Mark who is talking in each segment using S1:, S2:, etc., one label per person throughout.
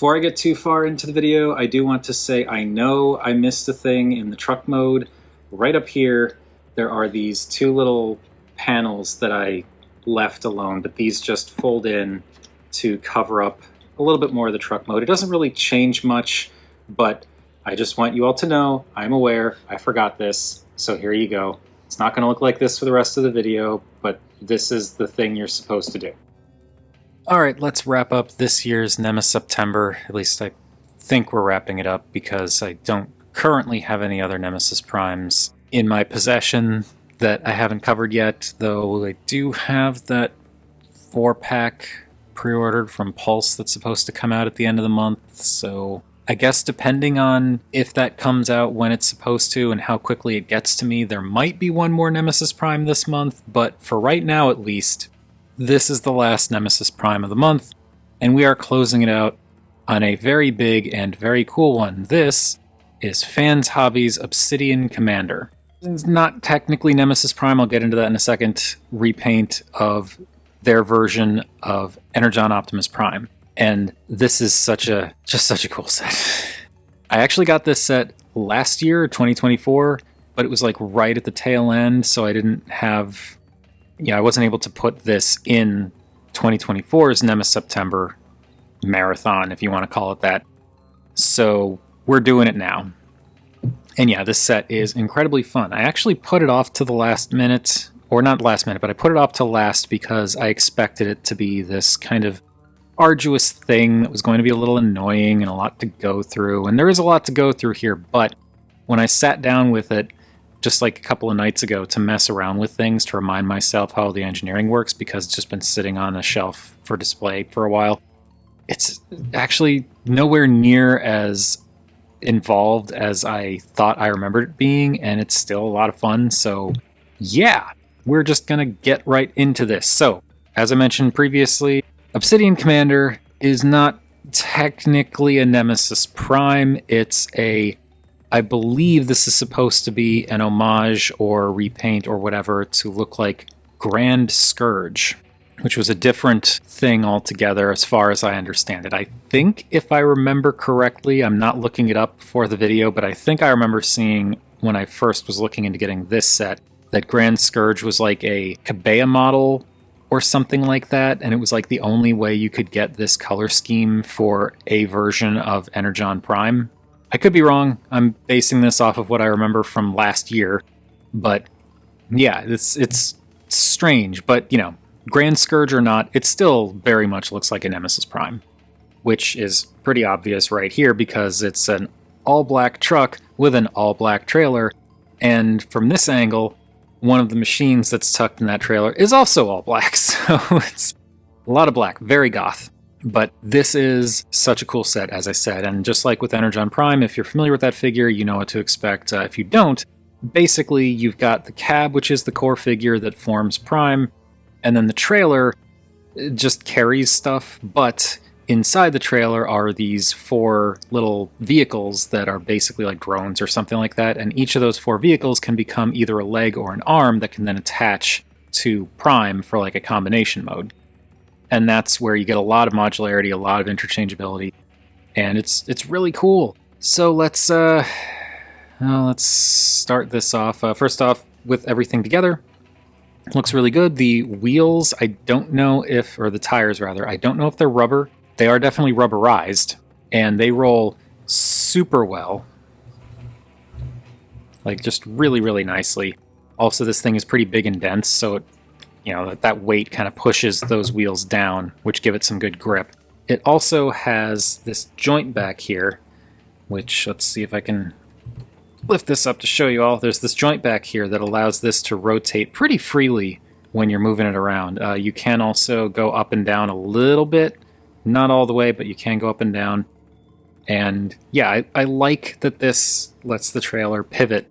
S1: Before I get too far into the video, I do want to say I know I missed a thing in the truck mode. Right up here, there are these two little panels that I left alone, but these just fold in to cover up a little bit more of the truck mode. It doesn't really change much, but I just want you all to know I'm aware, I forgot this, so here you go. It's not going to look like this for the rest of the video, but this is the thing you're supposed to do. Alright, let's wrap up this year's Nemesis September. At least I think we're wrapping it up because I don't currently have any other Nemesis Primes in my possession that I haven't covered yet, though I do have that 4-pack pre-ordered from Pulse that's supposed to come out at the end of the month, so I guess depending on if that comes out when it's supposed to and how quickly it gets to me, there might be one more Nemesis Prime this month, but for right now at least, this is the last Nemesis Prime of the month, and we are closing it out on a very big and very cool one. This is Fans Hobby's Obsidian Commander. It's not technically Nemesis Prime, I'll get into that in a second, repaint of their version of Energon Optimus Prime. And this is just such a cool set. I actually got this set last year, 2024, but it was like right at the tail end, so I didn't have... I wasn't able to put this in 2024's Nemesis September marathon, if you want to call it that. So we're doing it now. And yeah, this set is incredibly fun. I actually put it off to the last minute, or not last minute, but I put it off to last because I expected it to be this kind of arduous thing that was going to be a little annoying and a lot to go through. And there is a lot to go through here, but when I sat down with it, just like a couple of nights ago, to mess around with things, to remind myself how the engineering works, because it's just been sitting on a shelf for display for a while. It's actually nowhere near as involved as I thought I remembered it being, and it's still a lot of fun, so yeah, we're just gonna get right into this. So, as I mentioned previously, Obsidian Commander is not technically a Nemesis Prime, it's I believe this is supposed to be an homage or repaint or whatever to look like Grand Scourge, which was a different thing altogether as far as I understand it. I think, if I remember correctly, I'm not looking it up for the video, but I think I remember seeing when I first was looking into getting this set that Grand Scourge was like a Cabea model or something like that, and it was like the only way you could get this color scheme for a version of Energon Prime. I could be wrong. I'm basing this off of what I remember from last year, but yeah, it's strange, but Grand Scourge or not, it still very much looks like a Nemesis Prime, which is pretty obvious right here because it's an all-black truck with an all-black trailer, and from this angle, one of the machines that's tucked in that trailer is also all black, so it's a lot of black, very goth. But this is such a cool set, as I said, and just like with Energon Prime, if you're familiar with that figure, you know what to expect. If you don't, basically you've got the cab, which is the core figure that forms Prime, and then the trailer just carries stuff, but inside the trailer are these 4 little vehicles that are basically like drones or something like that, and each of those 4 vehicles can become either a leg or an arm that can then attach to Prime for like a combination mode. And that's where you get a lot of modularity, a lot of interchangeability, and it's really cool. So let's start this off. First off, with everything together, looks really good. The wheels, I don't know if, or the tires rather, I don't know if they're rubber. They are definitely rubberized, and they roll super well, like just really, really nicely. Also, this thing is pretty big and dense, so it, that weight kind of pushes those wheels down, which give it some good grip. It also has this joint back here, which, let's see if I can lift this up to show you all. There's this joint back here that allows this to rotate pretty freely when you're moving it around. You can also go up and down a little bit, not all the way, but you can go up and down. And yeah, I like that this lets the trailer pivot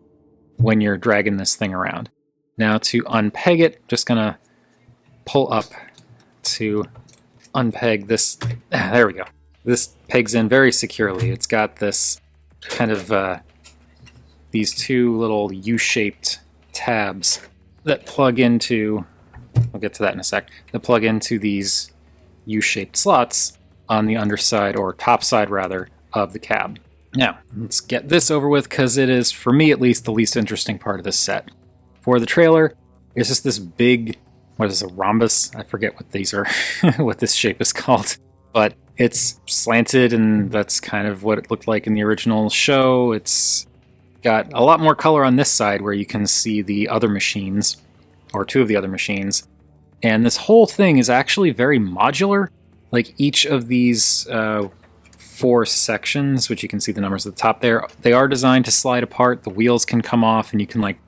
S1: when you're dragging this thing around. Now to unpeg it, just gonna pull up to unpeg this. There we go. This pegs in very securely. It's got this kind of these 2 little U-shaped tabs that plug into, I'll get to that in a sec, that plug into these U-shaped slots on the underside, or top side rather, of the cab. Now, let's get this over with, because it is, for me at least, the least interesting part of this set. For the trailer, it's just this big, what is it, a rhombus? I forget what these are, what this shape is called. But it's slanted, and that's kind of what it looked like in the original show. It's got a lot more color on this side, where you can see the other machines, or two of the other machines. And this whole thing is actually very modular. Like, each of these 4 sections, which you can see the numbers at the top there, they are designed to slide apart. The wheels can come off, and you can like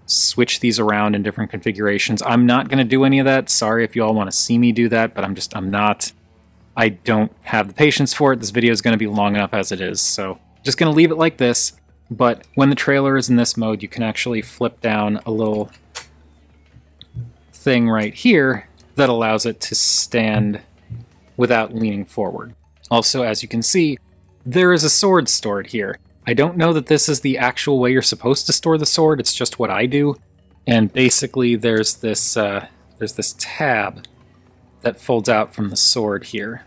S1: switch these around in different configurations. I'm not going to do any of that. Sorry if you all want to see me do that, but I'm not. I don't have the patience for it. This video is going to be long enough as it is, so just going to leave it like this. But when the trailer is in this mode, you can actually flip down a little thing right here that allows it to stand without leaning forward. Also, as you can see, there is a sword stored here. I don't know that this is the actual way you're supposed to store the sword, it's just what I do. And basically there's this tab that folds out from the sword here.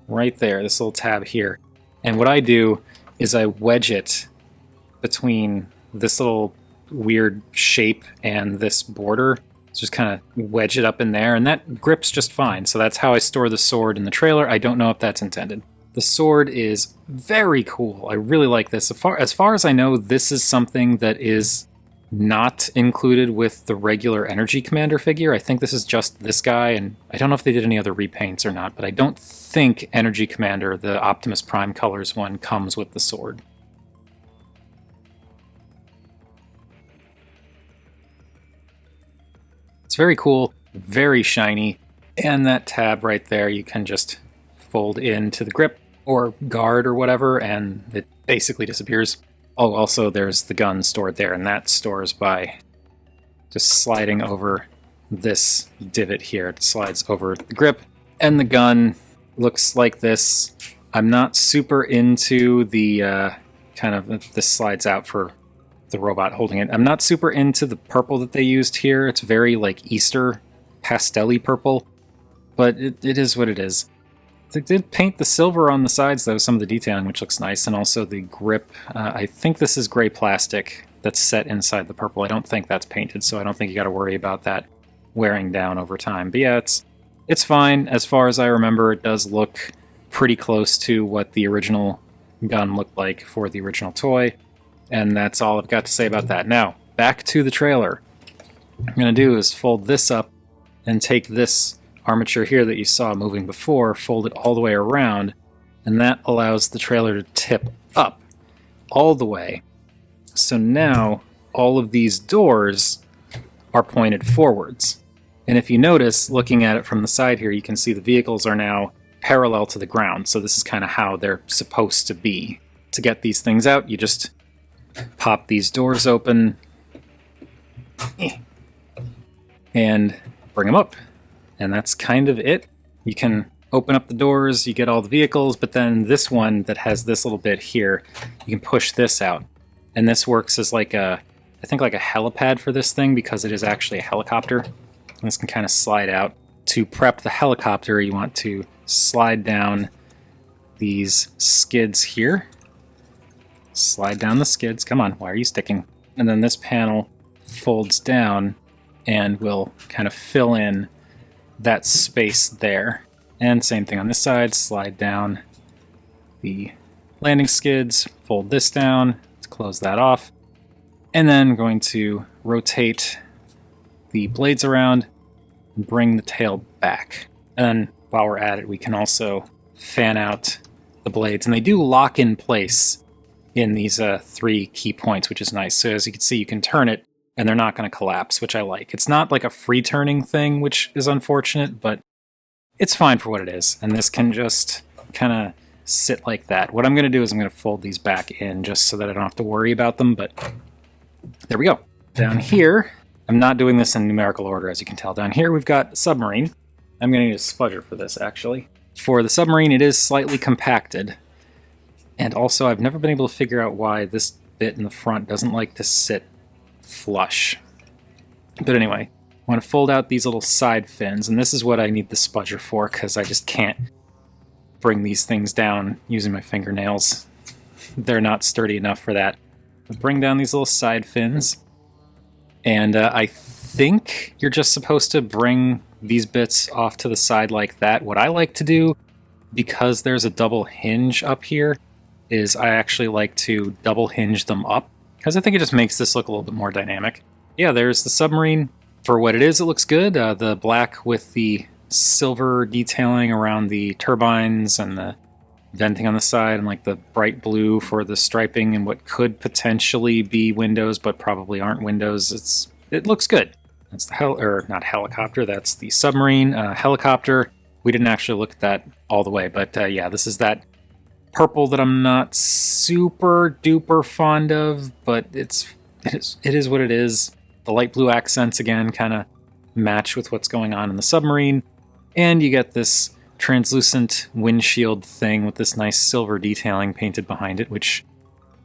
S1: Right there, this little tab here. And what I do is I wedge it between this little weird shape and this border. Just kind of wedge it up in there, and that grips just fine. So that's how I store the sword in the trailer. I don't know if that's intended. The sword is very cool. I really like this. As far as I know, this is something that is not included with the regular Energy Commander figure. I think this is just this guy, and I don't know if they did any other repaints or not, but I don't think Energy Commander, the Optimus Prime Colors one, comes with the sword. It's very cool, very shiny, and that tab right there you can just fold into the grip or guard or whatever, and it basically disappears. Oh, also there's the gun stored there, and that stores by just sliding over this divot here. It slides over the grip, and the gun looks like this. I'm not super into the this slides out for the robot holding it. I'm not super into the purple that they used here. It's very like Easter pastel-y purple, but it is what it is. They did paint the silver on the sides though, some of the detailing, which looks nice, and also the grip. I think this is gray plastic that's set inside the purple. I don't think that's painted, so I don't think you got to worry about that wearing down over time. But yeah, it's fine. As far as I remember, it does look pretty close to what the original gun looked like for the original toy. And that's all I've got to say about that. Now, back to the trailer. What I'm going to do is fold this up and take this armature here that you saw moving before, fold it all the way around, and that allows the trailer to tip up all the way. So now all of these doors are pointed forwards. And if you notice, looking at it from the side here, you can see the vehicles are now parallel to the ground. So this is kind of how they're supposed to be. To get these things out, you just pop these doors open and bring them up. And that's kind of it. You can open up the doors, you get all the vehicles, but then this one that has this little bit here, you can push this out. And this works as like I think like a helipad for this thing, because it is actually a helicopter. And this can kind of slide out. To prep the helicopter, you want to slide down these skids here. Slide down the skids. Come on, why are you sticking? And then this panel folds down and will kind of fill in that space there. And same thing on this side. Slide down the landing skids, fold this down to close that off. And then I'm going to rotate the blades around and bring the tail back. And then while we're at it, we can also fan out the blades. And they do lock in place in these 3 key points, which is nice. So as you can see, you can turn it and they're not going to collapse, which I like. It's not like a free turning thing, which is unfortunate, but it's fine for what it is. And this can just kind of sit like that. What I'm going to do is I'm going to fold these back in just so that I don't have to worry about them, but there we go. Down here, I'm not doing this in numerical order, as you can tell. Down here we've got submarine. I'm going to need a spudger for this, actually. For the submarine, it is slightly compacted. And also, I've never been able to figure out why this bit in the front doesn't like to sit flush. But anyway, I want to fold out these little side fins, and this is what I need the spudger for, because I just can't bring these things down using my fingernails. They're not sturdy enough for that. But bring down these little side fins. And I think you're just supposed to bring these bits off to the side like that. What I like to do, because there's a double hinge up here, is I actually like to double hinge them up, because I think it just makes this look a little bit more dynamic. Yeah, there's the submarine. For what it is, it looks good. The black with the silver detailing around the turbines and the venting on the side, and like the bright blue for the striping and what could potentially be windows but probably aren't windows. It looks good. That's the not helicopter, that's the submarine. Helicopter, we didn't actually look at that all the way, but yeah, this is that purple that I'm not super duper fond of, but it is what it is. The light blue accents again kind of match with what's going on in the submarine, and you get this translucent windshield thing with this nice silver detailing painted behind it, which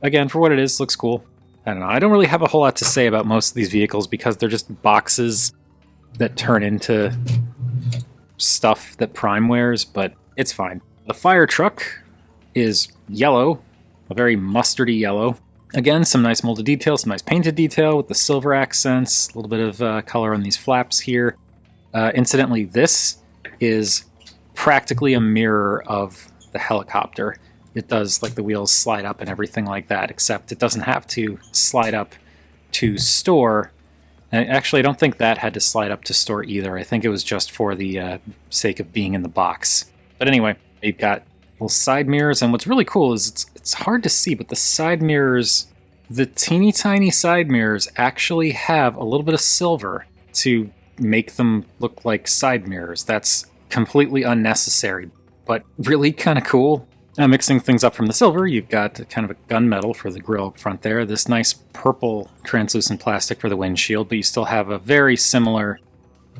S1: again, for what it is, looks cool. I don't know, I don't really have a whole lot to say about most of these vehicles because they're just boxes that turn into stuff that Prime wears, but it's fine. The fire truck is yellow, a very mustardy yellow. Again, some nice molded detail, some nice painted detail with the silver accents, a little bit of color on these flaps here. Incidentally, this is practically a mirror of the helicopter. It does, like, the wheels slide up and everything like that, except it doesn't have to slide up to store. And actually, I don't think that had to slide up to store either. I think it was just for the sake of being in the box. But anyway, you've got little side mirrors, and what's really cool is it's hard to see, but the side mirrors, the teeny tiny side mirrors actually have a little bit of silver to make them look like side mirrors. That's completely unnecessary, but really kind of cool. Mixing things up from the silver, you've got kind of a gunmetal for the grille up front there, this nice purple translucent plastic for the windshield, but you still have a very similar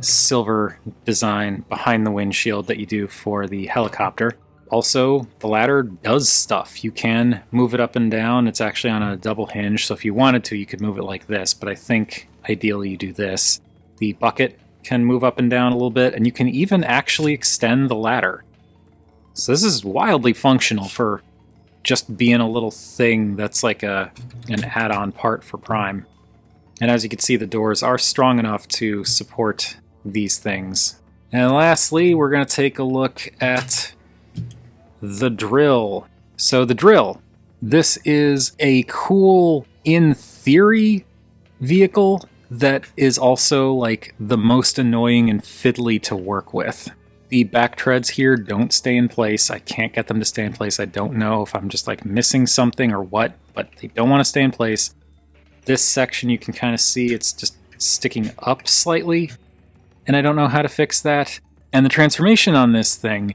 S1: silver design behind the windshield that you do for the helicopter. Also, the ladder does stuff. You can move it up and down. It's actually on a double hinge, so if you wanted to, you could move it like this, but I think ideally you do this. The bucket can move up and down a little bit, and you can even actually extend the ladder. So this is wildly functional for just being a little thing that's like an add-on part for Prime. And as you can see, the doors are strong enough to support these things. And lastly, we're going to take a look at the drill. So the drill, this is a cool, in theory, vehicle that is also like the most annoying and fiddly to work with. The back treads here don't stay in place. I can't get them to stay in place. I don't know if I'm just like missing something or what, but they don't want to stay in place. This section you can kind of see it's just sticking up slightly, and I don't know how to fix that. And the transformation on this thing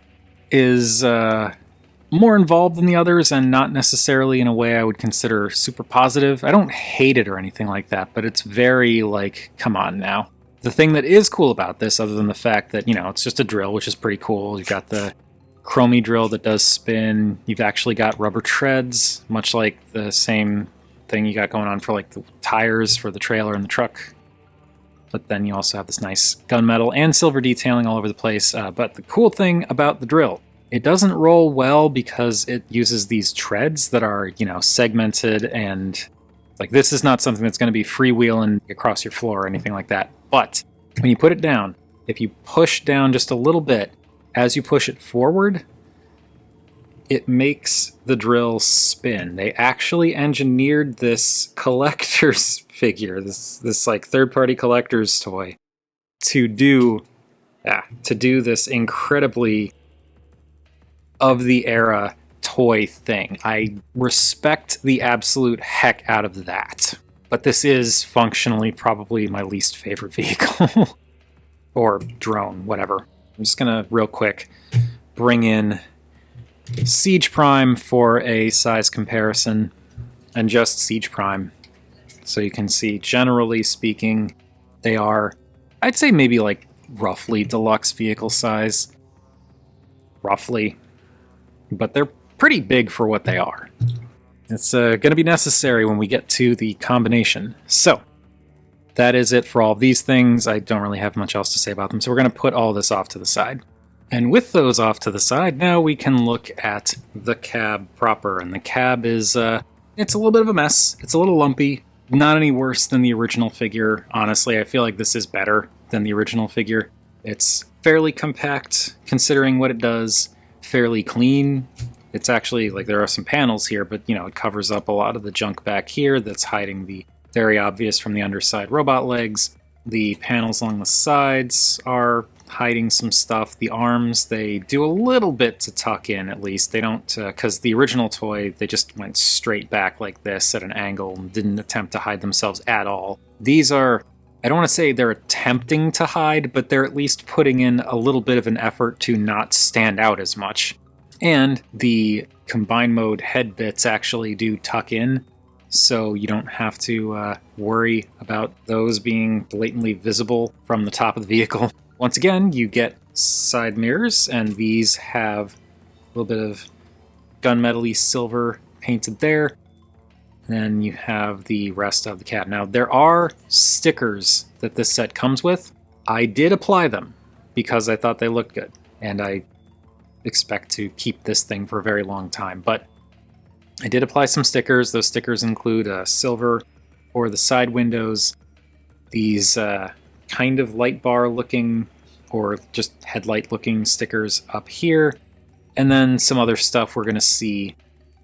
S1: is more involved than the others, and not necessarily in a way I would consider super positive. I don't hate it or anything like that, but it's very like, come on now. The thing that is cool about this, other than the fact that, you know, it's just a drill, which is pretty cool. You've got the chromey drill that does spin. You've actually got rubber treads, much like the same thing you got going on for like the tires for the trailer and the truck. But then you also have this nice gunmetal and silver detailing all over the place. But the cool thing about the drill, it doesn't roll well because it uses these treads that are, you know, segmented, and like this is not something that's going to be freewheeling across your floor or anything like that. But when you put it down, if you push down just a little bit, as you push it forward, it makes the drill spin. They actually engineered this collector's figure, this like third-party collector's toy, to do this incredibly of the era toy thing. I respect the absolute heck out of that. But this is functionally probably my least favorite vehicle. Or drone, whatever. I'm just gonna real quick bring in Siege Prime for a size comparison, and just Siege Prime. So you can see, generally speaking, they are, I'd say maybe like roughly deluxe vehicle size. Roughly. But they're pretty big for what they are. It's going to be necessary when we get to the combination. So, that is it for all these things. I don't really have much else to say about them, so we're going to put all this off to the side. And with those off to the side, now we can look at the cab proper. And the cab is, it's a little bit of a mess. It's a little lumpy. Not any worse than the original figure. Honestly, I feel like this is better than the original figure. It's fairly compact, considering what it does. Fairly clean. It's actually, like, there are some panels here, but, you know, it covers up a lot of the junk back here that's hiding the very obvious from the underside robot legs. The panels along the sides are hiding some stuff. The arms, they do a little bit to tuck in, at least. They don't, because the original toy, they just went straight back like this at an angle and didn't attempt to hide themselves at all. These are, I don't want to say they're attempting to hide, but they're at least putting in a little bit of an effort to not stand out as much. And the combined mode head bits actually do tuck in, so you don't have to worry about those being blatantly visible from the top of the vehicle. Once again, you get side mirrors, and these have a little bit of gunmetal-y silver painted there. And then you have the rest of the cab. Now, there are stickers that this set comes with. I did apply them because I thought they looked good, and I expect to keep this thing for a very long time. But I did apply some stickers. Those stickers include silver for the side windows, these kind of light bar looking or just headlight looking stickers up here, and then some other stuff we're going to see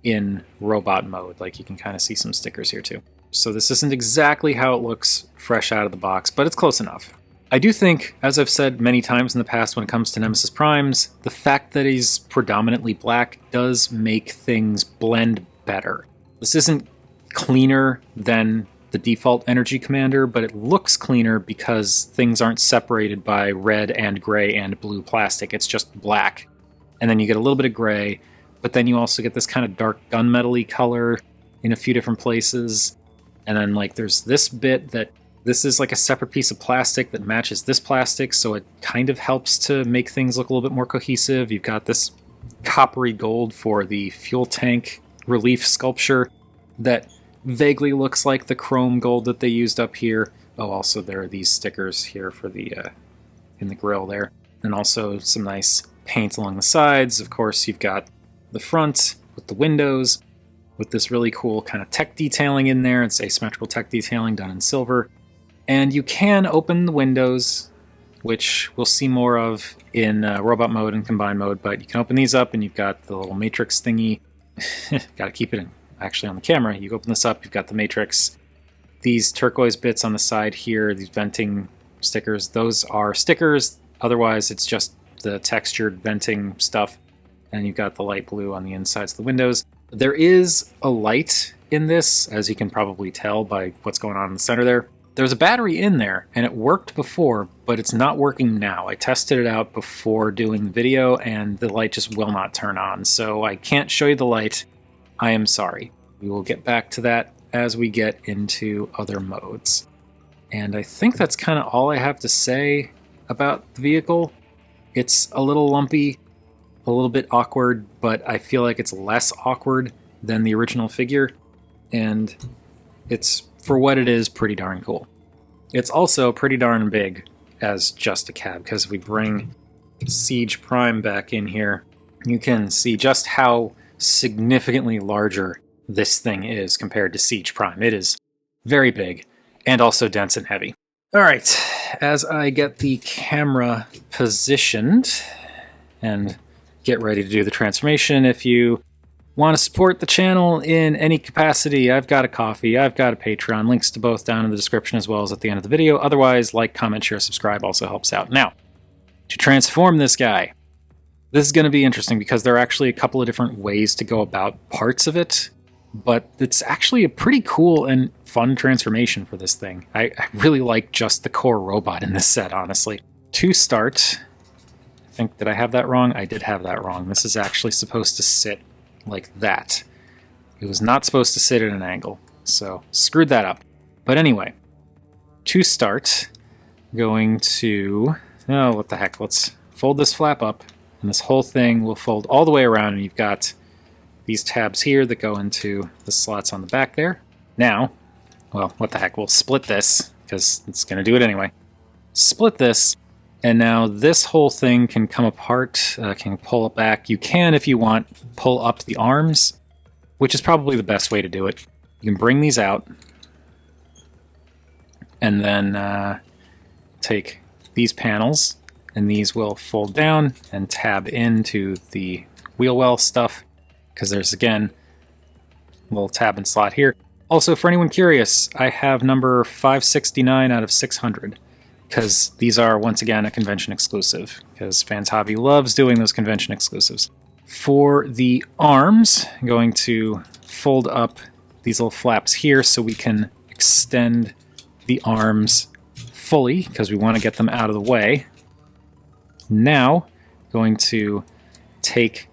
S1: in robot mode. Like, you can kind of see some stickers here too. So this isn't exactly how it looks fresh out of the box, but it's close enough. I do think, as I've said many times in the past when it comes to Nemesis Primes, the fact that he's predominantly black does make things blend better. This isn't cleaner than the default Energy Commander, but it looks cleaner because things aren't separated by red and gray and blue plastic. It's just black. And then you get a little bit of gray, but then you also get this kind of dark gunmetal-y color in a few different places. And then, like, there's this bit that this is like a separate piece of plastic that matches this plastic, so it kind of helps to make things look a little bit more cohesive. You've got this coppery gold for the fuel tank relief sculpture that vaguely looks like the chrome gold that they used up here. Oh, also there are these stickers here for the in the grill there. And also some nice paint along the sides. Of course, you've got the front with the windows, with this really cool kind of tech detailing in there. It's asymmetrical tech detailing done in silver. And you can open the windows, which we'll see more of in robot mode and combined mode, but you can open these up and you've got the little matrix thingy. Got to keep it actually on the camera. You open this up, you've got the matrix. These turquoise bits on the side here, these venting stickers, those are stickers. Otherwise, it's just the textured venting stuff. And you've got the light blue on the insides of the windows. There is a light in this, as you can probably tell by what's going on in the center there. There's a battery in there, and it worked before, but it's not working now. I tested it out before doing the video, and the light just will not turn on. So I can't show you the light. I am sorry. We will get back to that as we get into other modes. And I think that's kind of all I have to say about the vehicle. It's a little lumpy, a little bit awkward, but I feel like it's less awkward than the original figure, and it's, for what it is, pretty darn cool. It's also pretty darn big as just a cab, because if we bring Siege Prime back in here, you can see just how significantly larger this thing is compared to Siege Prime. It is very big, and also dense and heavy. Alright, as I get the camera positioned and get ready to do the transformation, if you want to support the channel in any capacity, I've got a Ko-fi, I've got a Patreon, links to both down in the description as well as at the end of the video. Otherwise, like, comment, share, subscribe also helps out. Now, to transform this guy, this is going to be interesting because there are actually a couple of different ways to go about parts of it, but it's actually a pretty cool and fun transformation for this thing. I really like just the core robot in this set, honestly. To start, I think, did I have that wrong? I did have that wrong. This is actually supposed to sit like that. It was not supposed to sit at an angle, so screwed that up. But anyway, to start, going to, oh, what the heck, let's fold this flap up, and this whole thing will fold all the way around, and you've got these tabs here that go into the slots on the back there. Now, well, what the heck, we'll split this, because it's going to do it anyway. Split this, And now this whole thing can come apart, can pull it back. You can, if you want, pull up the arms, which is probably the best way to do it. You can bring these out, and then take these panels, and these will fold down and tab into the wheel well stuff, because there's, again, a little tab and slot here. Also, for anyone curious, I have number 569 out of 600. Because these are, once again, a convention exclusive, because Fans Hobby loves doing those convention exclusives. For the arms, I'm going to fold up these little flaps here so we can extend the arms fully, because we want to get them out of the way. Now, going to take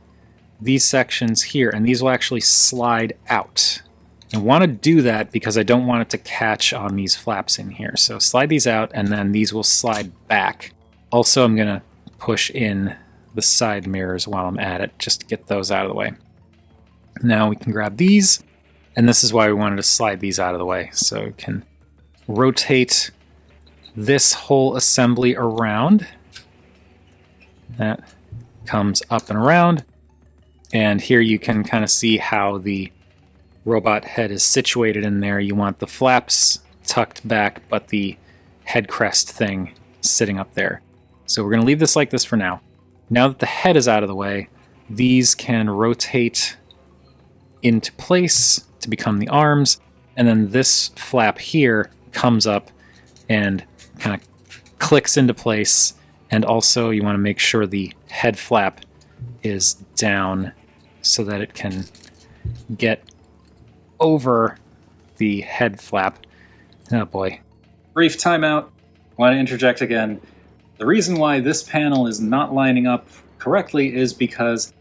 S1: these sections here, and these will actually slide out. I want to do that because I don't want it to catch on these flaps in here. So slide these out, and then these will slide back. Also, I'm going to push in the side mirrors while I'm at it, just to get those out of the way. Now we can grab these, and this is why we wanted to slide these out of the way. So we can rotate this whole assembly around. That comes up and around. And here you can kind of see how the robot head is situated in there. You want the flaps tucked back, but the head crest thing sitting up there. So we're going to leave this like this for now. Now that the head is out of the way, these can rotate into place to become the arms, and then this flap here comes up and kind of clicks into place, and also you want to make sure the head flap is down so that it can get over the head flap. Oh boy. Brief timeout. Want to interject again. The reason why this panel is not lining up correctly is because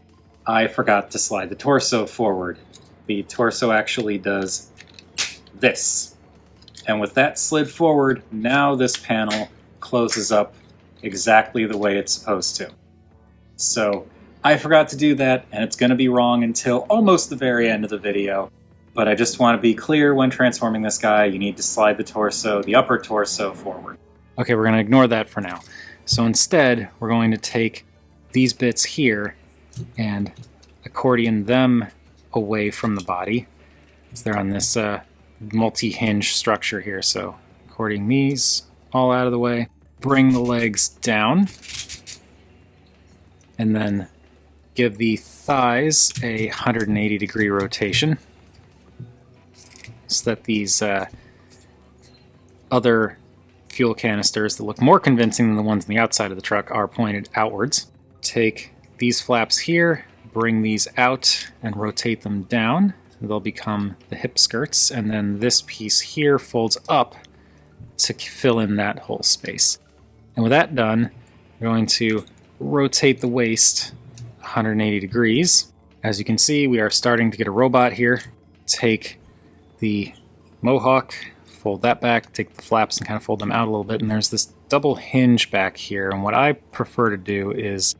S1: I forgot to slide the torso forward. The torso actually does this. And with that slid forward, now this panel closes up exactly the way it's supposed to. So I forgot to do that, and it's going to be wrong until almost the very end of the video. But I just want to be clear, when transforming this guy, you need to slide the torso, the upper torso, forward. Okay, we're going to ignore that for now. So instead, we're going to take these bits here and accordion them away from the body. So they're on this multi-hinge structure here. So accordioning these all out of the way. Bring the legs down. And then give the thighs a 180-degree rotation, so that these other fuel canisters that look more convincing than the ones on the outside of the truck are pointed outwards. Take these flaps here, bring these out, and rotate them down. They'll become the hip skirts, and then this piece here folds up to fill in that whole space. And with that done, we're going to rotate the waist 180 degrees. As you can see, we are starting to get a robot here. Take the mohawk, fold that back, take the flaps and kind of fold them out a little bit, and there's this double hinge back here, and what I prefer to do is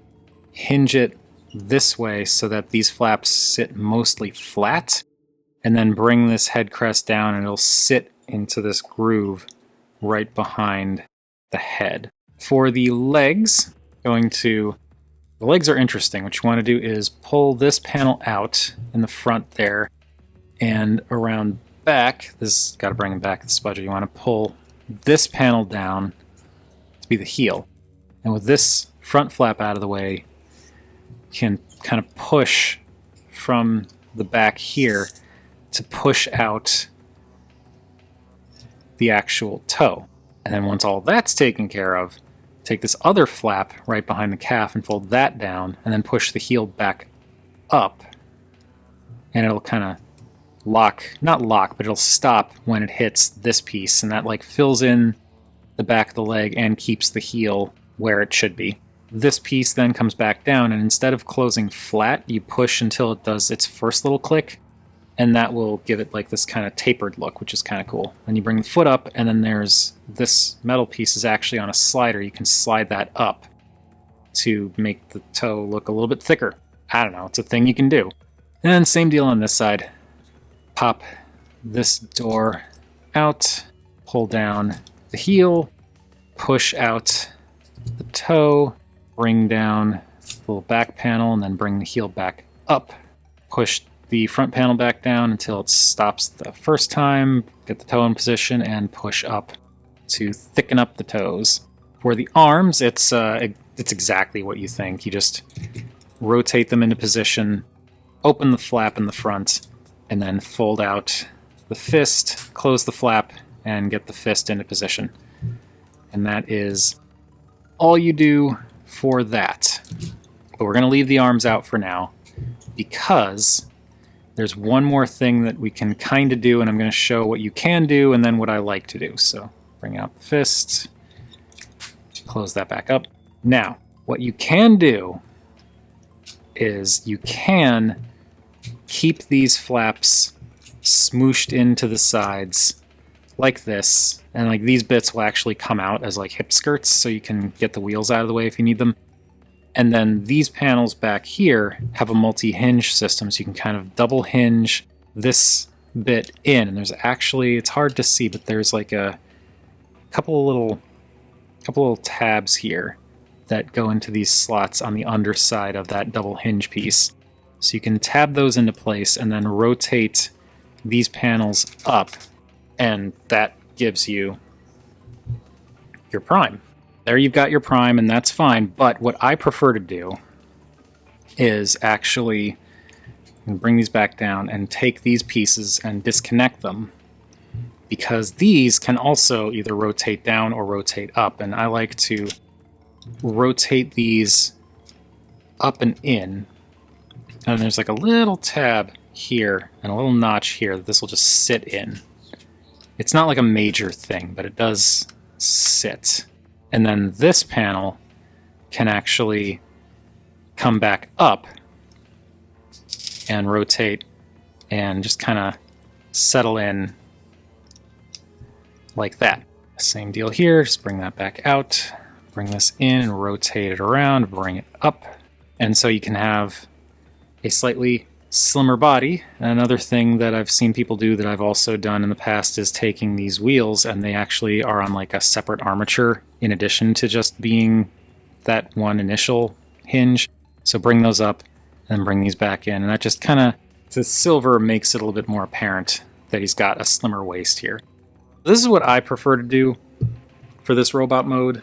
S1: hinge it this way so that these flaps sit mostly flat, and then bring this head crest down and it'll sit into this groove right behind the head. For the legs, the legs are interesting. What you want to do is pull this panel out in the front there, and around back, this got to bring it back to the spudger. You want to pull this panel down to be the heel. And with this front flap out of the way, you can kind of push from the back here to push out the actual toe. And then once all that's taken care of, take this other flap right behind the calf and fold that down, and then push the heel back up. And it'll kind of not lock, but it'll stop when it hits this piece, and that like fills in the back of the leg and keeps the heel where it should be. This piece then comes back down, and instead of closing flat, you push until it does its first little click, and that will give it like this kind of tapered look, which is kind of cool. Then you bring the foot up, and then there's this metal piece is actually on a slider. You can slide that up to make the toe look a little bit thicker. I don't know, it's a thing you can do. And then same deal on this side. Pop this door out, pull down the heel, push out the toe, bring down the little back panel, and then bring the heel back up. Push the front panel back down until it stops the first time, get the toe in position, and push up to thicken up the toes. For the arms, it's exactly what you think. You just rotate them into position, open the flap in the front, and then fold out the fist, close the flap, and get the fist into position. And that is all you do for that. But we're going to leave the arms out for now because there's one more thing that we can kind of do, and I'm going to show what you can do and then what I like to do. So bring out the fist, close that back up. Now, what you can do is you can keep these flaps smooshed into the sides like this, and like these bits will actually come out as like hip skirts, so you can get the wheels out of the way if you need them. And then these panels back here have a multi-hinge system, so you can kind of double hinge this bit in. And there's actually, it's hard to see, but there's like a couple of little tabs here that go into these slots on the underside of that double hinge piece. So you can tab those into place and then rotate these panels up, and that gives you your prime. There you've got your prime, and that's fine, but what I prefer to do is actually bring these back down and take these pieces and disconnect them, because these can also either rotate down or rotate up, and I like to rotate these up and in, and there's like a little tab here and a little notch here that this will just sit in. It's not like a major thing, but it does sit. And then this panel can actually come back up and rotate and just kind of settle in like that. Same deal here, just bring that back out, bring this in and rotate it around, bring it up. And so you can have a slightly slimmer body. Another thing that I've seen people do that I've also done in the past is taking these wheels, and they actually are on like a separate armature in addition to just being that one initial hinge. So bring those up and bring these back in, and that just kind of, the silver makes it a little bit more apparent that he's got a slimmer waist here. This is what I prefer to do for this robot mode,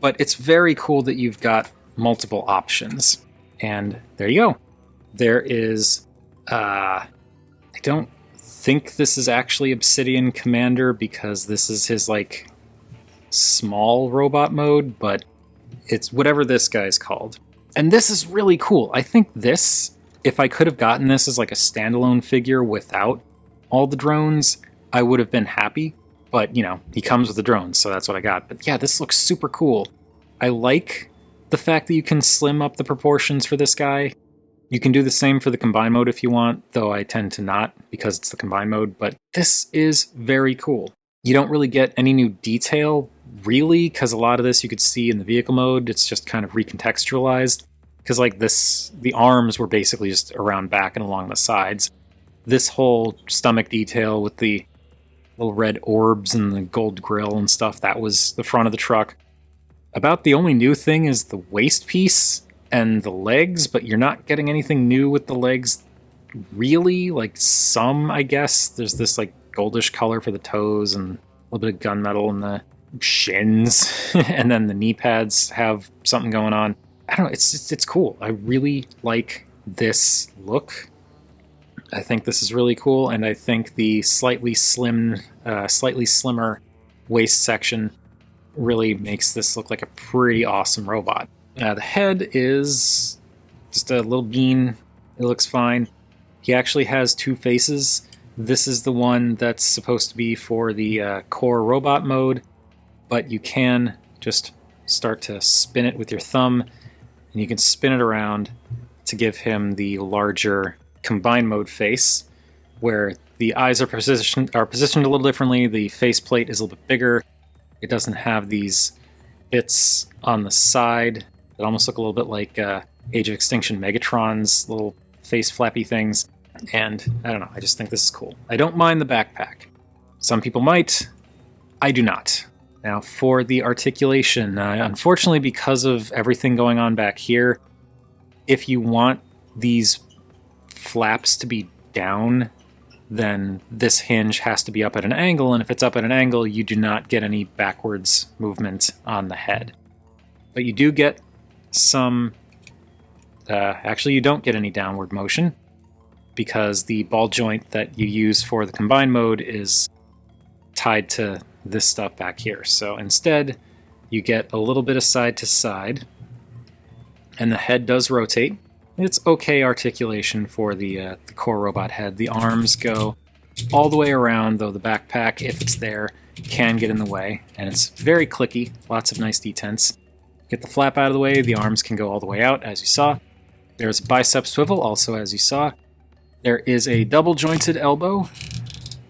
S1: but it's very cool that you've got multiple options. And there you go. There is, I don't think this is actually Obsidian Commander because this is his like small robot mode, but it's whatever this guy's called. And this is really cool. I think this, if I could have gotten this as like a standalone figure without all the drones, I would have been happy. But, you know, he comes with the drones, so that's what I got. But yeah, this looks super cool. I like the fact that you can slim up the proportions for this guy. You can do the same for the combine mode if you want, though I tend to not because it's the combine mode, but this is very cool. You don't really get any new detail, really, because a lot of this you could see in the vehicle mode. It's just kind of recontextualized, because like this, the arms were basically just around back and along the sides. This whole stomach detail with the little red orbs and the gold grill and stuff, that was the front of the truck. About the only new thing is the waist piece and the legs, but you're not getting anything new with the legs, really. Like some, I guess. There's this like goldish color for the toes and a little bit of gunmetal in the shins, and then the knee pads have something going on. I don't know, it's cool. I really like this look. I think this is really cool, and I think the slightly slimmer waist section really makes this look like a pretty awesome robot. The head is just a little bean. It looks fine. He actually has two faces. This is the one that's supposed to be for the core robot mode, but you can just start to spin it with your thumb, and you can spin it around to give him the larger combine mode face, where the eyes are positioned a little differently. The faceplate is a little bit bigger. It doesn't have these bits on the side that almost look a little bit like Age of Extinction Megatron's little face flappy things. And I don't know, I just think this is cool. I don't mind the backpack. Some people might. I do not. Now for the articulation, unfortunately because of everything going on back here, if you want these flaps to be down, then this hinge has to be up at an angle, and if it's up at an angle, you do not get any backwards movement on the head. But you do get some... actually, you don't get any downward motion, because the ball joint that you use for the combined mode is tied to this stuff back here. So instead, you get a little bit of side to side, and the head does rotate. It's okay articulation for the core robot head. The arms go all the way around, though the backpack, if it's there, can get in the way, and it's very clicky, lots of nice detents. Get the flap out of the way, the arms can go all the way out, as you saw. There's a bicep swivel, also as you saw. There is a double jointed elbow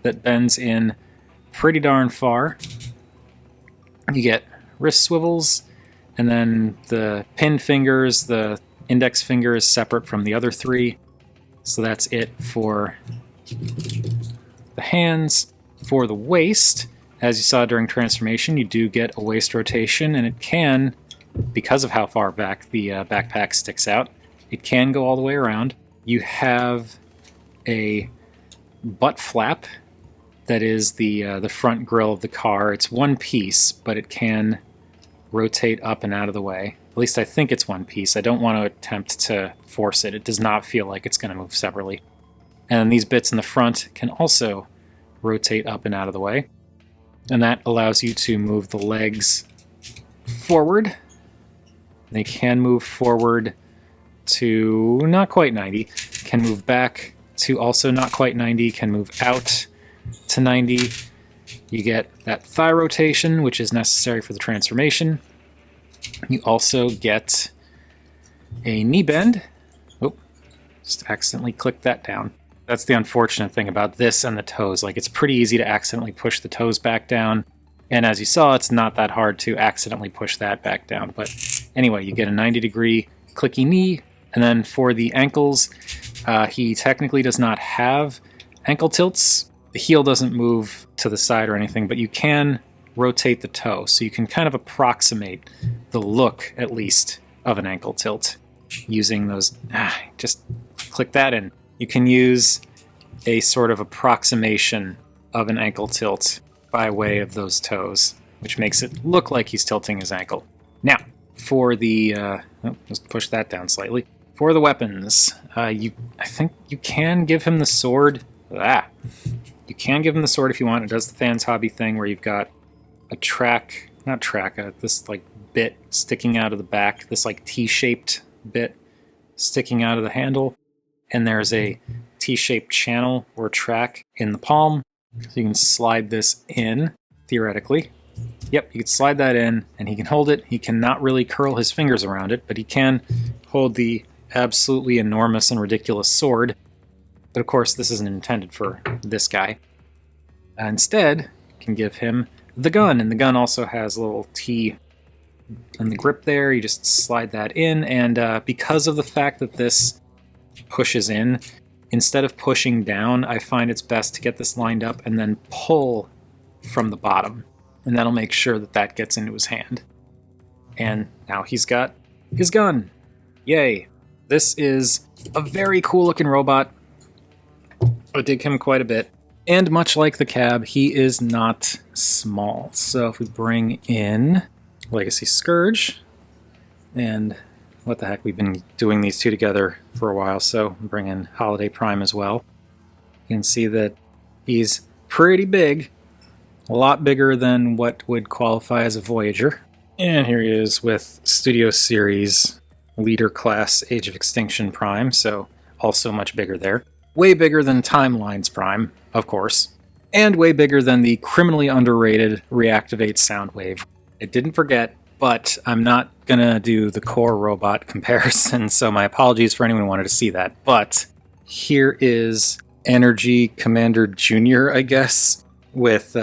S1: that bends in pretty darn far. You get wrist swivels, and then the pin fingers, the index finger is separate from the other three. So that's it for the hands. For the waist, as you saw during transformation, you do get a waist rotation, and it can, because of how far back the backpack sticks out, it can go all the way around. You have a butt flap that is the front grille of the car. It's one piece, but it can rotate up and out of the way. At least I think it's one piece. I don't want to attempt to force it. It does not feel like it's going to move separately. And these bits in the front can also rotate up and out of the way. And that allows you to move the legs forward. They can move forward to not quite 90, can move back to also not quite 90, can move out to 90. You get that thigh rotation, which is necessary for the transformation. You also get a knee bend. Oh, just accidentally clicked that down. That's the unfortunate thing about this and the toes. Like, it's pretty easy to accidentally push the toes back down. And as you saw, it's not that hard to accidentally push that back down. But anyway, you get a 90-degree clicky knee. And then for the ankles, he technically does not have ankle tilts. The heel doesn't move to the side or anything, but you can rotate the toe. So you can kind of approximate the look, at least, of an ankle tilt using those... just click that in. You can use a sort of approximation of an ankle tilt by way of those toes, which makes it look like he's tilting his ankle. Now, for the... just push that down slightly. For the weapons, I think you can give him the sword. You can give him the sword if you want. It does the fans hobby thing where you've got a this like bit sticking out of the back, this like T-shaped bit sticking out of the handle, and there's a T-shaped channel or track in the palm, so you can slide this in, theoretically. Yep, you can slide that in, and he can hold it. He cannot really curl his fingers around it, but he can hold the absolutely enormous and ridiculous sword. But of course, this isn't intended for this guy. Instead, you can give him the gun, and the gun also has a little T on the grip there. You just slide that in, and because of the fact that this pushes in, instead of pushing down, I find it's best to get this lined up and then pull from the bottom, and that'll make sure that that gets into his hand. And now he's got his gun. Yay. This is a very cool looking robot. I dig him quite a bit. And much like the cab, he is not small. So if we bring in Legacy Scourge, and what the heck, we've been doing these two together for a while, so bring in Holiday Prime as well. You can see that he's pretty big, a lot bigger than what would qualify as a Voyager. And here he is with Studio Series Leader Class Age of Extinction Prime, so also much bigger there. Way bigger than Timelines Prime, of course. And way bigger than the criminally underrated Reactivate Soundwave. I didn't forget, but I'm not gonna do the core robot comparison, so my apologies for anyone who wanted to see that. But here is Energy Commander Jr., I guess, with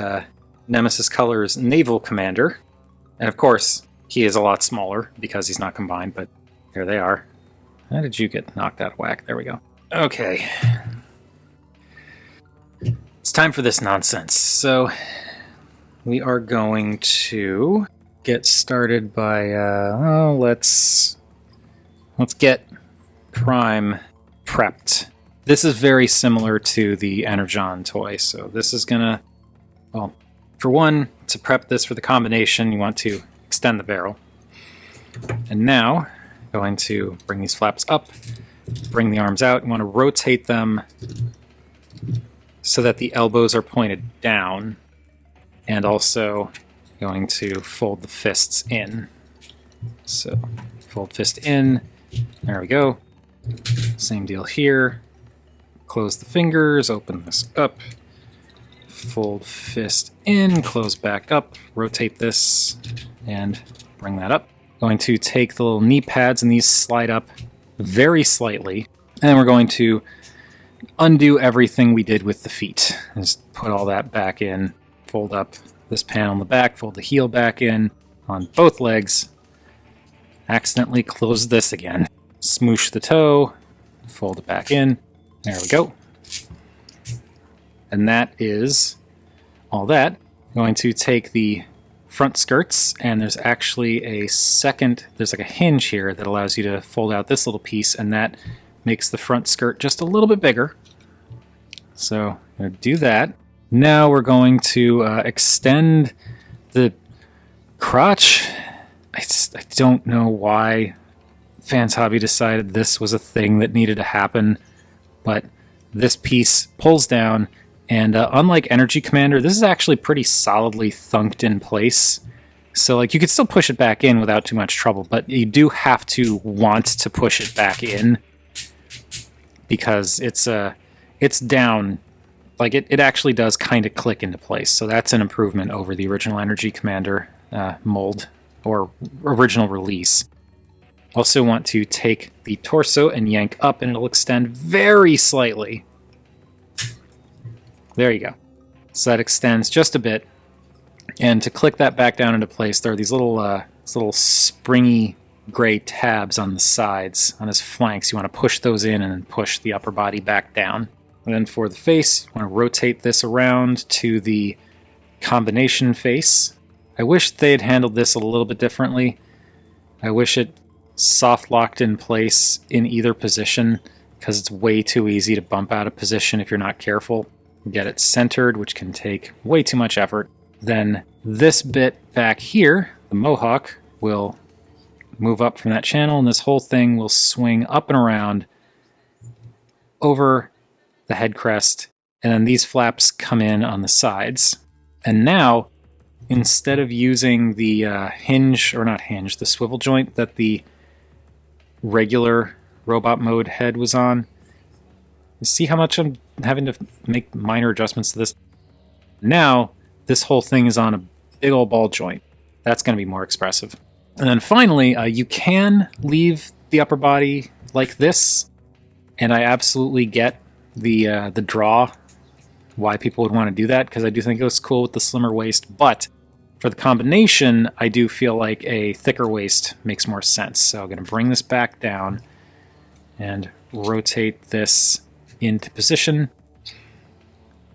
S1: Nemesis Colors Naval Commander. And of course, he is a lot smaller because he's not combined, but here they are. How did you get knocked out of whack? There we go. Okay. It's time for this nonsense. So, we are going to get started by, let's get Prime prepped. This is very similar to the Energon toy, so this is gonna, well, for one, to prep this for the combination, you want to extend the barrel. And now, going to bring these flaps up, bring the arms out. You want to rotate them so that the elbows are pointed down, and also going to fold the fists in. So, fold fist in, there we go. Same deal here. Close the fingers, open this up, fold fist in, close back up, rotate this, and bring that up. Going to take the little knee pads, and these slide up very slightly, and then we're going to undo everything we did with the feet. Just put all that back in, fold up this panel in the back, fold the heel back in on both legs, accidentally close this again. Smoosh the toe, fold it back in. There we go. And that is all that. I'm going to take the front skirts, and there's actually there's like a hinge here that allows you to fold out this little piece, and that makes the front skirt just a little bit bigger. So I'm going to do that. Now we're going to extend the crotch. I don't know why Fans Hobby decided this was a thing that needed to happen, but this piece pulls down, and unlike Energy Commander, this is actually pretty solidly thunked in place. So like you could still push it back in without too much trouble, but you do have to want to push it back in because it's down. Like it actually does kind of click into place. So that's an improvement over the original Energy Commander mold or original release. Also want to take the torso and yank up, and it'll extend very slightly. There you go. So that extends just a bit. And to click that back down into place, there are these little springy gray tabs on the sides, on his flanks. You want to push those in and then push the upper body back down. And then for the face, you want to rotate this around to the combination face. I wish they had handled this a little bit differently. I wish it soft locked in place in either position, because it's way too easy to bump out of position if you're not careful. Get it centered, which can take way too much effort. Then this bit back here, the mohawk, will move up from that channel, and this whole thing will swing up and around over the head crest, and then these flaps come in on the sides. And now, instead of using the the swivel joint that the regular robot mode head was on, you see how much I'm having to make minor adjustments to this? Now, this whole thing is on a big old ball joint. That's going to be more expressive. And then finally, you can leave the upper body like this, and I absolutely get the draw, why people would want to do that, because I do think it was cool with the slimmer waist, but for the combination, I do feel like a thicker waist makes more sense. So I'm going to bring this back down and rotate this into position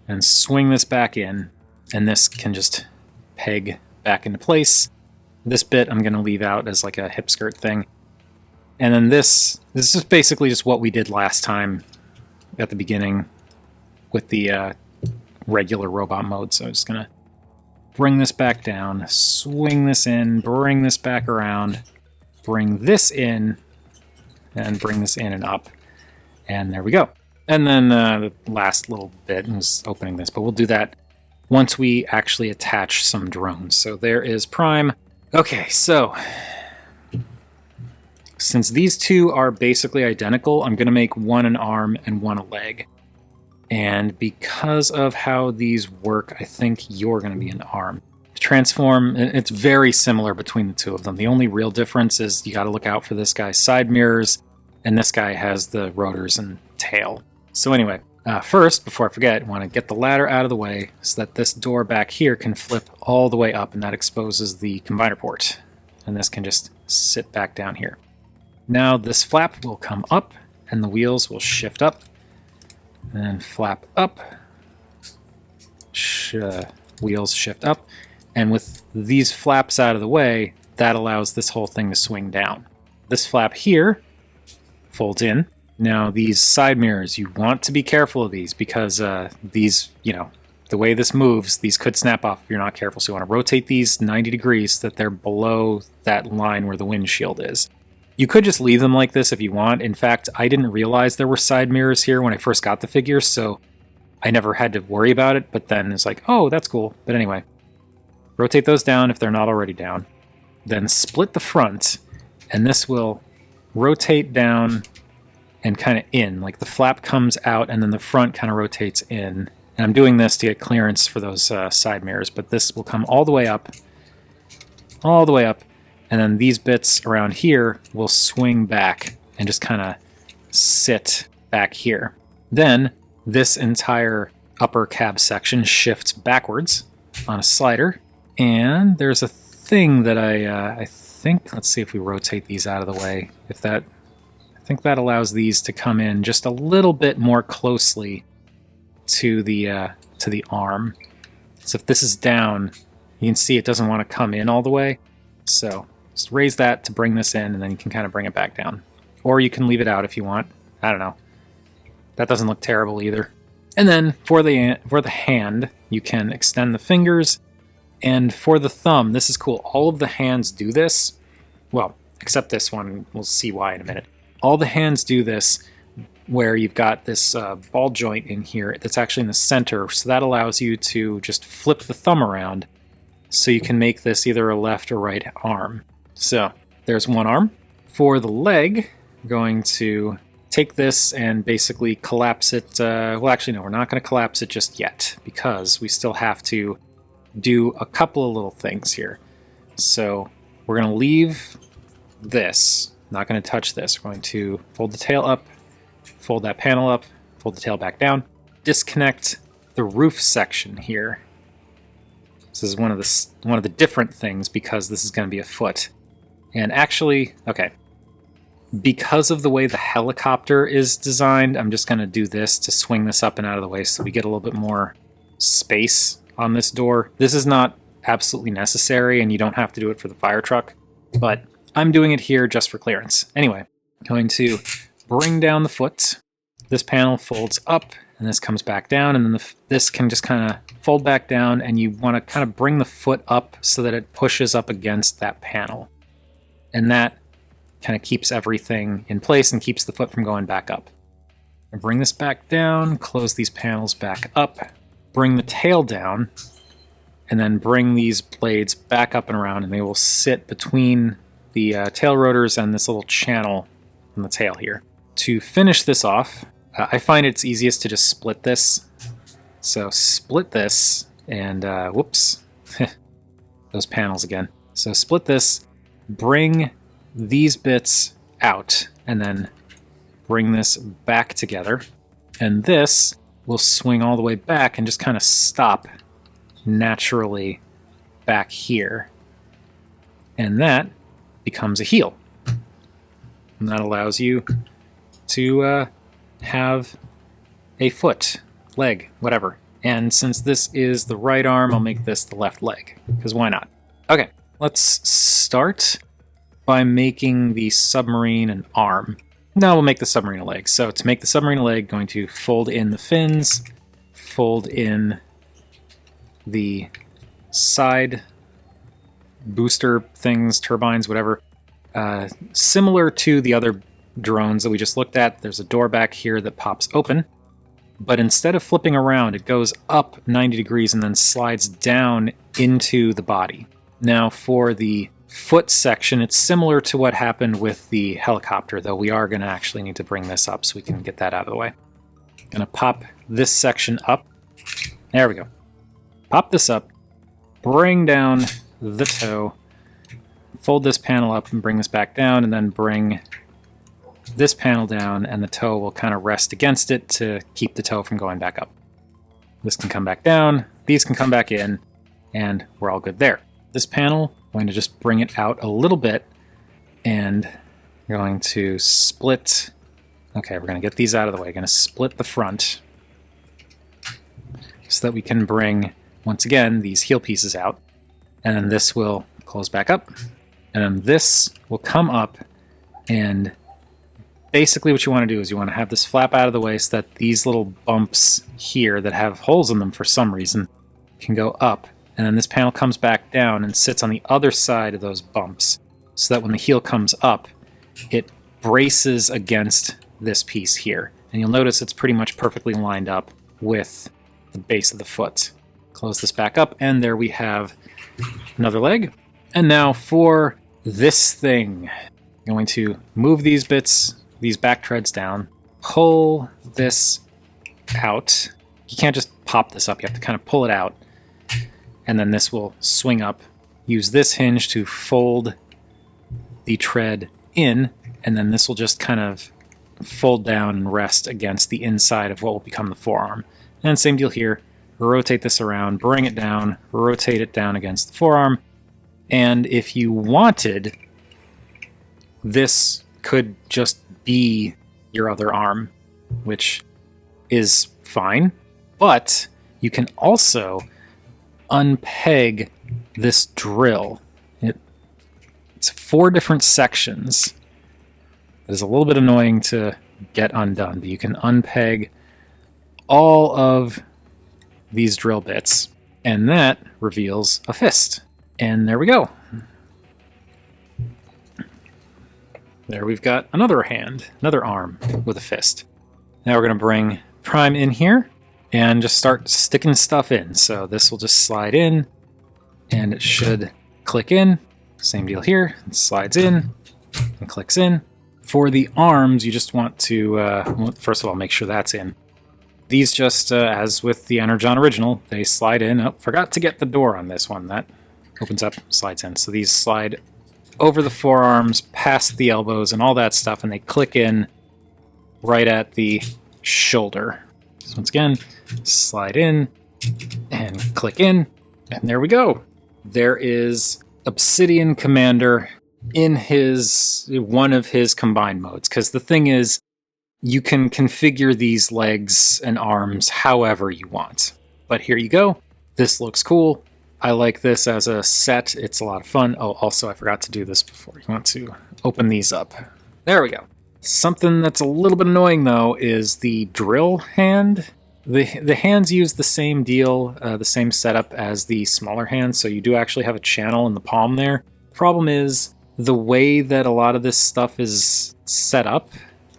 S1: and swing this back in, and this can just peg back into place. This bit I'm going to leave out as like a hip skirt thing. And then this is basically just what we did last time at the beginning with the regular robot mode. So I'm just going to bring this back down, swing this in, bring this back around, bring this in, and bring this in and up. And there we go. And then the last little bit was opening this, but we'll do that once we actually attach some drones. So there is Prime. Okay, so since these two are basically identical, I'm going to make one an arm and one a leg. And because of how these work, I think you're going to be an arm. To transform, it's very similar between the two of them. The only real difference is you got to look out for this guy's side mirrors, and this guy has the rotors and tail. So anyway, first, before I forget, I want to get the ladder out of the way so that this door back here can flip all the way up, and that exposes the combiner port. And this can just sit back down here. Now this flap will come up, and the wheels will shift up, and flap up, wheels shift up, And with these flaps out of the way, that allows this whole thing to swing down. This flap here folds in. Now these side mirrors, you want to be careful of these because these, the way this moves, these could snap off if you're not careful. So you want to rotate these 90 degrees so that they're below that line where the windshield is. You could just leave them like this if you want. In fact, I didn't realize there were side mirrors here when I first got the figure, so I never had to worry about it, but then it's like, oh, that's cool. But anyway, rotate those down if they're not already down. Then split the front, and this will rotate down and kind of in. Like the flap comes out, and then the front kind of rotates in. And I'm doing this to get clearance for those side mirrors, but this will come all the way up, and then these bits around here will swing back and just kind of sit back here. Then this entire upper cab section shifts backwards on a slider, and there's a thing that I think, let's see if we rotate these out of the way. I think that allows these to come in just a little bit more closely to the arm. So if this is down, you can see it doesn't want to come in all the way. So just raise that to bring this in, and then you can kind of bring it back down. Or you can leave it out if you want. I don't know. That doesn't look terrible either. And then for the hand, you can extend the fingers. And for the thumb, this is cool. All of the hands do this. Well, except this one. We'll see why in a minute. All the hands do this where you've got this ball joint in here that's actually in the center. So that allows you to just flip the thumb around so you can make this either a left or right arm. So there's one arm. For the leg, I'm going to take this and basically collapse it. Well, actually, no, we're not going to collapse it just yet because we still have to do a couple of little things here. So we're going to leave this. Not going to touch this. We're going to fold the tail up, fold that panel up, fold the tail back down, disconnect the roof section here. This is one of the different things because this is going to be a foot. And actually, okay, because of the way the helicopter is designed, I'm just going to do this to swing this up and out of the way so we get a little bit more space on this door. This is not absolutely necessary, and you don't have to do it for the fire truck, but I'm doing it here just for clearance. Anyway, going to bring down the foot. This panel folds up, and this comes back down, and then this can just kind of fold back down, and you want to kind of bring the foot up so that it pushes up against that panel. And that kind of keeps everything in place and keeps the foot from going back up. And bring this back down, close these panels back up, bring the tail down, and then bring these blades back up and around, and they will sit between the tail rotors and this little channel on the tail here. To finish this off, I find it's easiest to just split this. So split this, and whoops, those panels again. So split this, bring these bits out, and then bring this back together. And this will swing all the way back and just kind of stop naturally back here. And that becomes a heel. And that allows you to have a foot, leg, whatever. And since this is the right arm, I'll make this the left leg, because why not? Okay, let's start by making the submarine an arm. Now we'll make the submarine a leg. So to make the submarine a leg, going to fold in the fins, fold in the side booster things, turbines, whatever. Similar to the other drones that we just looked at, there's a door back here that pops open. But instead of flipping around, it goes up 90 degrees and then slides down into the body. Now for the foot section, it's similar to what happened with the helicopter, though we are going to actually need to bring this up so we can get that out of the way. Going to pop this section up. There we go. Pop this up, bring down the toe, fold this panel up and bring this back down, and then bring this panel down, and the toe will kind of rest against it to keep the toe from going back up. This can come back down, these can come back in, and we're all good there. This panel, I'm going to just bring it out a little bit, and we're going to split. Okay, we're going to get these out of the way. We're going to split the front so that we can bring, once again, these heel pieces out. and then this will close back up, and then this will come up, and basically what you want to do is you want to have this flap out of the way so that these little bumps here that have holes in them for some reason can go up, and then this panel comes back down and sits on the other side of those bumps so that when the heel comes up, it braces against this piece here. And you'll notice it's pretty much perfectly lined up with the base of the foot. Close this back up, and there we have another leg. And now for this thing, I'm going to move these bits, these back treads down, pull this out. You can't just pop this up, you have to kind of pull it out, and then this will swing up. Use this hinge to fold the tread in, and then this will just kind of fold down and rest against the inside of what will become the forearm. And same deal here. Rotate this around, bring it down, rotate it down against the forearm. And if you wanted, this could just be your other arm, which is fine. But you can also unpeg this drill. It's 4 different sections. It is a little bit annoying to get undone, but you can unpeg all of these drill bits, and that reveals a fist. And there we go. There we've got another hand, another arm with a fist. Now we're going to bring Prime in here and just start sticking stuff in. So this will just slide in, and it should click in. Same deal here. It slides in and clicks in. For the arms, you just want to, first of all, make sure that's in. These just, as with the Energon original, they slide in. Oh, forgot to get the door on this one. That opens up, slides in. So these slide over the forearms, past the elbows, and all that stuff, and they click in right at the shoulder. So once again, slide in and click in, and there we go. There is Obsidian Commander in one of his combined modes, because the thing is, you can configure these legs and arms however you want. But here you go. This looks cool. I like this as a set. It's a lot of fun. Oh, also, I forgot to do this before. You want to open these up. There we go. Something that's a little bit annoying, though, is the drill hand. The hands use the same deal, the same setup as the smaller hands, so you do actually have a channel in the palm there. Problem is, the way that a lot of this stuff is set up,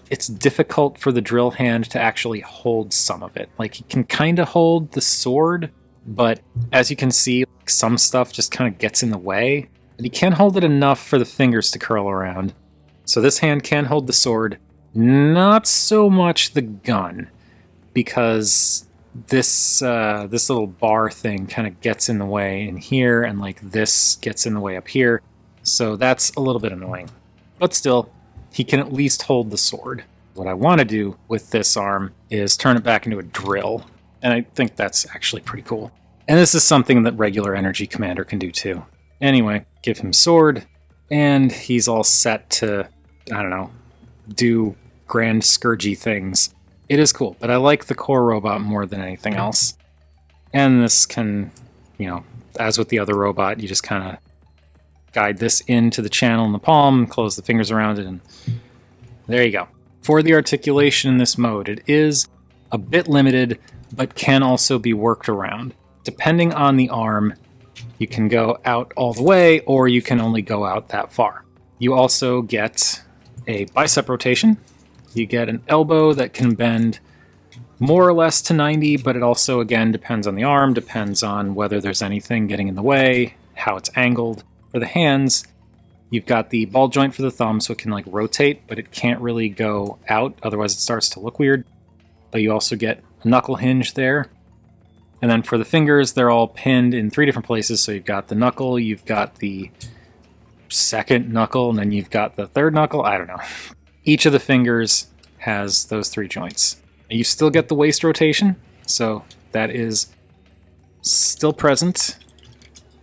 S1: it's difficult for the drill hand to actually hold some of it. Like, it can kind of hold the sword, but as you can see, some stuff just kind of gets in the way. And you can't hold it enough for the fingers to curl around. So this hand can hold the sword, not so much the gun, because this little bar thing kind of gets in the way in here, and like this gets in the way up here. So that's a little bit annoying. But still, he can at least hold the sword. What I want to do with this arm is turn it back into a drill, and I think that's actually pretty cool. And this is something that regular Energy Commander can do too. Anyway, give him sword, and he's all set to, I don't know, do grand scourgy things. It is cool, but I like the core robot more than anything else. And this can, as with the other robot, you just kind of guide this into the channel in the palm, close the fingers around it, and there you go. For the articulation in this mode, it is a bit limited, but can also be worked around. Depending on the arm, you can go out all the way, or you can only go out that far. You also get a bicep rotation. You get an elbow that can bend more or less to 90, but it also, again, depends on the arm, depends on whether there's anything getting in the way, how it's angled. For the hands, you've got the ball joint for the thumb, so it can rotate, but it can't really go out, otherwise it starts to look weird. But you also get a knuckle hinge there. And then for the fingers, they're all pinned in 3 different places. So you've got the knuckle, you've got the second knuckle, and then you've got the third knuckle. I don't know. Each of the fingers has those 3 joints. You still get the waist rotation, so that is still present,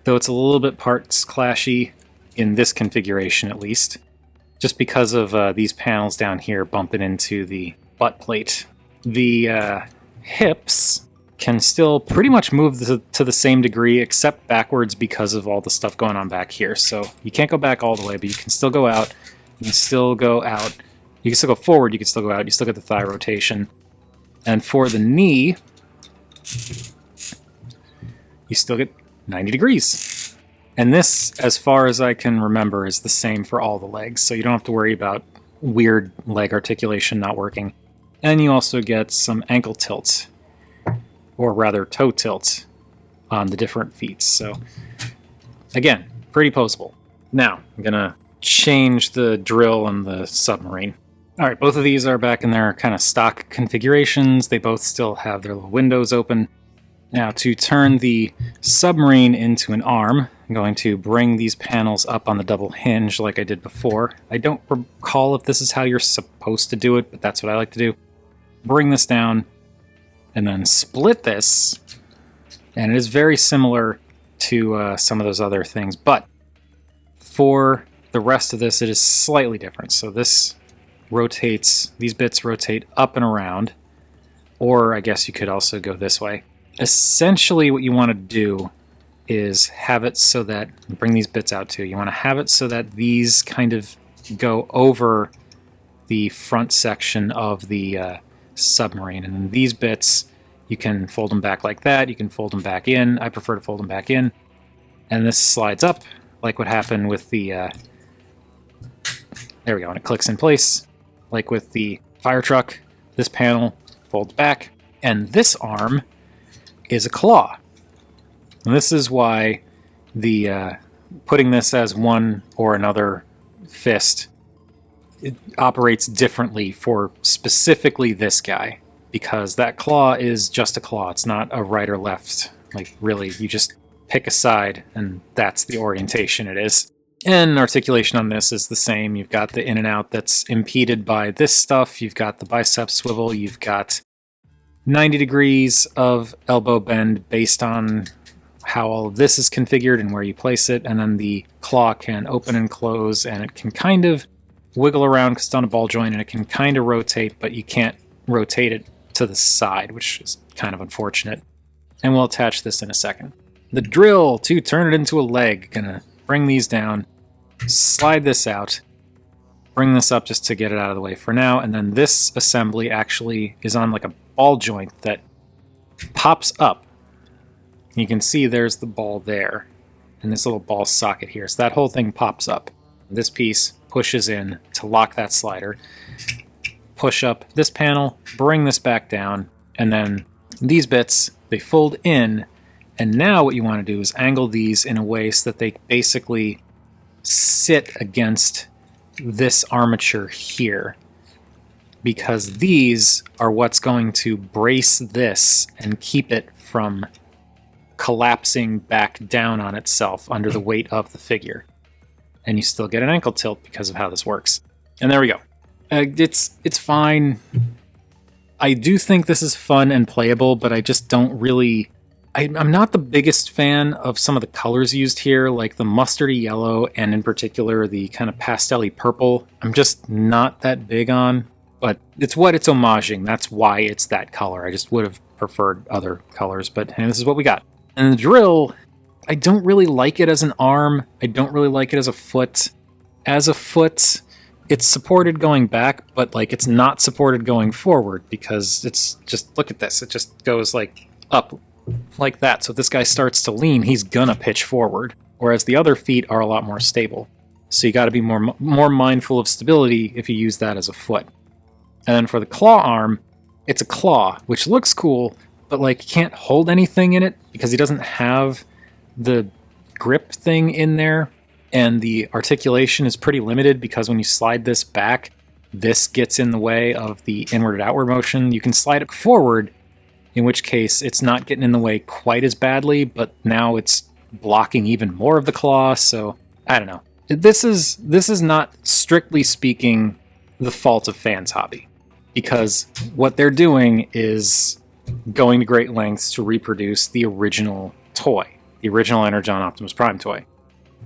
S1: though it's a little bit parts clashy in this configuration at least, just because of these panels down here bumping into the butt plate. The hips can still pretty much move to the same degree, except backwards because of all the stuff going on back here. So you can't go back all the way, but you can still go out. You can still go out. You can still go forward. You can still go out. You still get the thigh rotation. And for the knee, you still get 90 degrees. And this, as far as I can remember, is the same for all the legs. So you don't have to worry about weird leg articulation not working. And you also get some ankle tilts, or rather toe tilts, on the different feet. So again, pretty posable. Now, I'm going to change the drill and the submarine. All right, both of these are back in their kind of stock configurations. They both still have their little windows open. Now, to turn the submarine into an arm, I'm going to bring these panels up on the double hinge like I did before. I don't recall if this is how you're supposed to do it, but that's what I like to do. Bring this down, and then split this. And it is very similar to some of those other things, but for the rest of this, it is slightly different. So this rotates, these bits rotate up and around, or I guess you could also go this way. Essentially what you want to do is have it so that, bring these bits out too, you want to have it so that these kind of go over the front section of the submarine, and then these bits, you can fold them back like that, you can fold them back in. I prefer to fold them back in, and this slides up like what happened with the, there we go, and it clicks in place. Like with the fire truck, this panel folds back, and this arm is a claw. And this is why the putting this as one or another fist, it operates differently for specifically this guy, because that claw is just a claw. It's not a right or left. Like, really, you just pick a side, and that's the orientation it is. And articulation on this is the same. You've got the in and out that's impeded by this stuff. You've got the bicep swivel. You've got 90 degrees of elbow bend based on how all of this is configured and where you place it. And then the claw can open and close, and it can kind of wiggle around because it's on a ball joint, and it can kind of rotate, but you can't rotate it to the side, which is kind of unfortunate. And we'll attach this in a second. The drill to turn it into a leg. Gonna bring these down, slide this out, bring this up just to get it out of the way for now, and then this assembly actually is on like a ball joint that pops up. You can see there's the ball there, and this little ball socket here. So that whole thing pops up. This piece pushes in to lock that slider. Push up this panel, bring this back down, and then these bits, they fold in. And now what you want to do is angle these in a way so that they basically sit against this armature here, because these are what's going to brace this and keep it from collapsing back down on itself under the weight of the figure. And you still get an ankle tilt because of how this works. And there we go. It's fine. I do think this is fun and playable, but I just don't really... I'm not the biggest fan of some of the colors used here, like the mustardy yellow, and in particular the kind of pastel-y purple. I'm just not that big on, but it's what it's homaging. That's why it's that color. I just would have preferred other colors, but hey, this is what we got. And the drill, I don't really like it as an arm. I don't really like it as a foot. As a foot, it's supported going back, but like it's not supported going forward, because it's just, look at this. It just goes like up like that. So if this guy starts to lean, he's gonna pitch forward, whereas the other feet are a lot more stable. So you got to be more mindful of stability if you use that as a foot. And then for the claw arm, it's a claw, which looks cool, but like you can't hold anything in it because he doesn't have the grip thing in there, and the articulation is pretty limited because when you slide this back, this gets in the way of the inward and outward motion. You can slide it forward, in which case it's not getting in the way quite as badly, but now it's blocking even more of the claw, so I don't know. This is not, strictly speaking, the fault of Fan's hobby, because what they're doing is going to great lengths to reproduce the original toy, the original Energon Optimus Prime toy.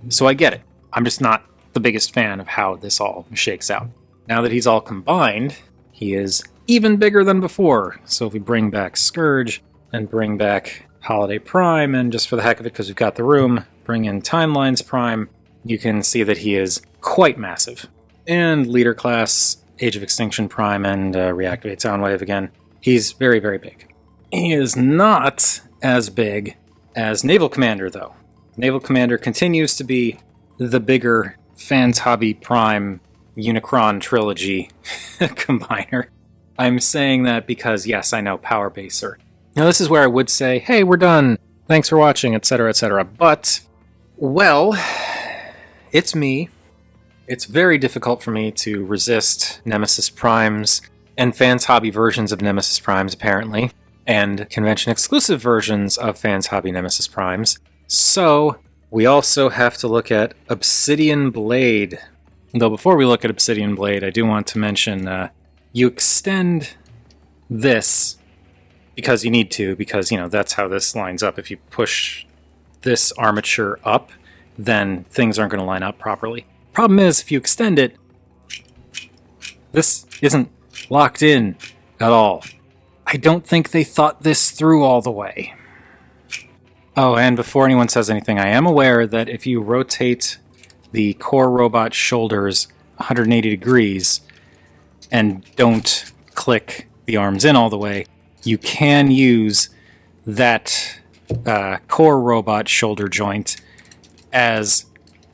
S1: So I get it. I'm just not the biggest fan of how this all shakes out. Now that he's all combined, he is even bigger than before. So if we bring back Scourge, and bring back Holiday Prime, and just for the heck of it, because we've got the room, bring in Timelines Prime. You can see that he is quite massive. And Leader Class, Age of Extinction Prime, and Reactivate Soundwave again. He's very, very big. He is not as big as Naval Commander, though. Naval Commander continues to be the bigger Fans Hobby Prime Unicron trilogy combiner. I'm saying that because, yes, I know, Power Baser. Now, this is where I would say, hey, we're done. Thanks for watching, etc., etc. But, well, it's me. It's very difficult for me to resist Nemesis Primes and Fans Hobby versions of Nemesis Primes, apparently, and convention-exclusive versions of Fans Hobby Nemesis Primes. So, we also have to look at Obsidian Blade. Though before we look at Obsidian Blade, I do want to mention you extend this because you need to, because, you know, that's how this lines up. If you push this armature up, then things aren't going to line up properly. Problem is, if you extend it, this isn't locked in at all. I don't think they thought this through all the way. Oh, and before anyone says anything, I am aware that if you rotate the core robot shoulders 180 degrees and don't click the arms in all the way, you can use that core robot shoulder joint as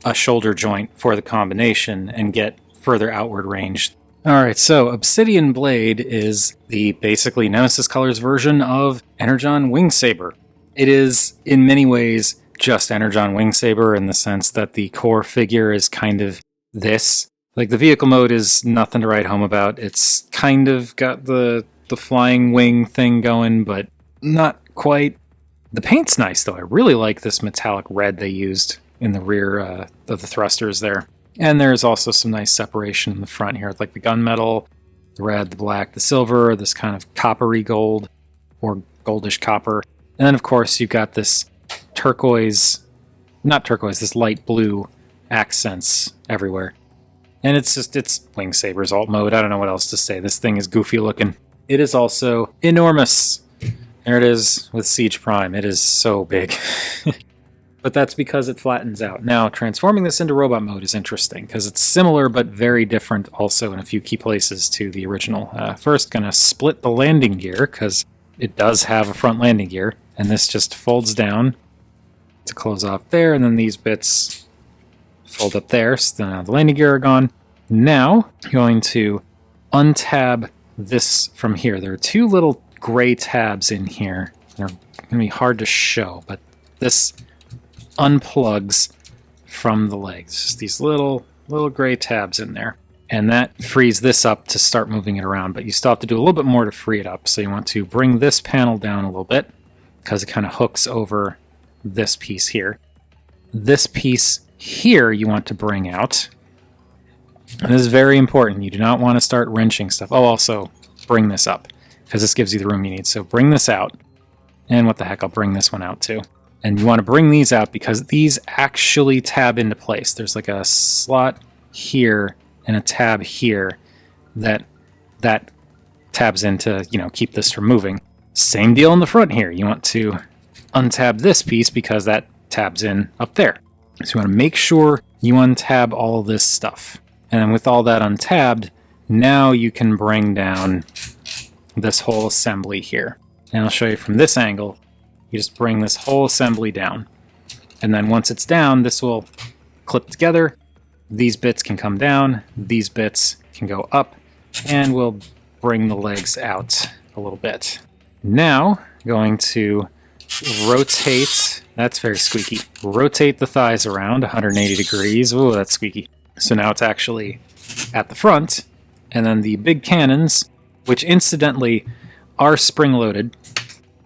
S1: a shoulder joint for the combination and get further outward range. Alright, so Obsidian Blade is the basically Nemesis Colors version of Energon Wingsaber. It is, in many ways, just Energon Wingsaber in the sense that the core figure is kind of this. Like, the vehicle mode is nothing to write home about. It's kind of got the flying wing thing going, but not quite. The paint's nice, though. I really like this metallic red they used in the rear of the thrusters there. And there's also some nice separation in the front here, like the gunmetal, the red, the black, the silver, this kind of coppery gold, or goldish copper. And then, of course, you've got this this light blue accents everywhere. And it's Wingsaber's alt mode. I don't know what else to say. This thing is goofy looking. It is also enormous. There it is with Siege Prime. It is so big. But that's because it flattens out. Now, transforming this into robot mode is interesting, because it's similar but very different also in a few key places to the original. First, going to split the landing gear, because it does have a front landing gear, and this just folds down to close off there, and then these bits fold up there, so now the landing gear are gone. Now, I'm going to untab this from here. There are two little gray tabs in here. They're going to be hard to show, but this unplugs from the legs. Just these little gray tabs in there. And that frees this up to start moving it around, but you still have to do a little bit more to free it up. So you want to bring this panel down a little bit, because it kind of hooks over this piece here. This piece here you want to bring out. And this is very important. You do not want to start wrenching stuff. Oh, also, bring this up, because this gives you the room you need. So bring this out. And what the heck, I'll bring this one out too. And you want to bring these out because these actually tab into place. There's like a slot here and a tab here that tabs in to, keep this from moving. Same deal in the front here. You want to untab this piece because that tabs in up there. So you want to make sure you untab all of this stuff. And then with all that untabbed, now you can bring down this whole assembly here. And I'll show you from this angle. You just bring this whole assembly down. And then once it's down, this will clip together. These bits can come down, these bits can go up, and we'll bring the legs out a little bit. Now, going to rotate, that's very squeaky, rotate the thighs around 180 degrees. Ooh, that's squeaky. So now it's actually at the front, and then the big cannons, which incidentally are spring-loaded.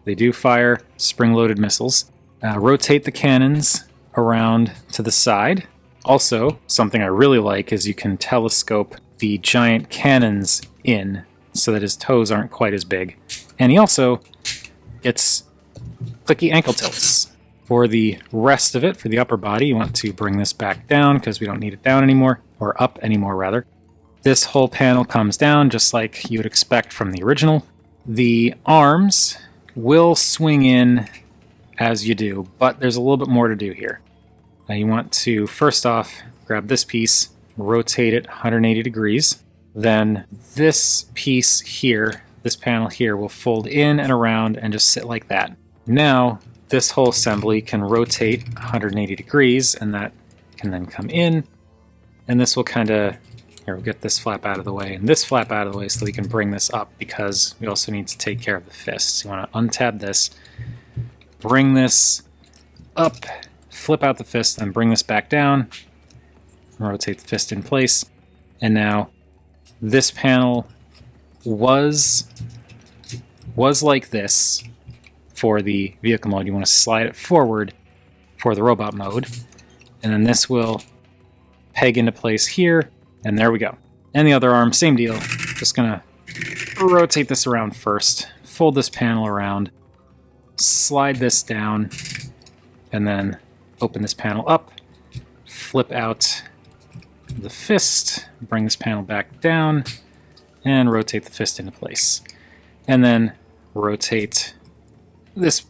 S1: They do fire spring-loaded missiles. Rotate the cannons around to the side. Also, something I really like is you can telescope the giant cannons in so that his toes aren't quite as big. And he also gets clicky ankle tilts. For the rest of it, for the upper body, you want to bring this back down because we don't need it down anymore, or up anymore rather. This whole panel comes down just like you would expect from the original. The arms will swing in as you do, but there's a little bit more to do here. Now you want to, first off, grab this piece, rotate it 180 degrees. Then this piece here, this panel here, will fold in and around and just sit like that. Now, this whole assembly can rotate 180 degrees, and that can then come in, and this will kind of, here, we'll get this flap out of the way, and this flap out of the way so we can bring this up, because we also need to take care of the fists. You want to untab this, bring this up, flip out the fist, then bring this back down, rotate the fist in place, and now this panel was like this for the vehicle mode. You want to slide it forward for the robot mode, and then this will peg into place here, and there we go. And the other arm, same deal. Just gonna rotate this around first, fold this panel around, slide this down, and then open this panel up, flip out the fist, bring this panel back down, and rotate the fist into place. And then rotate this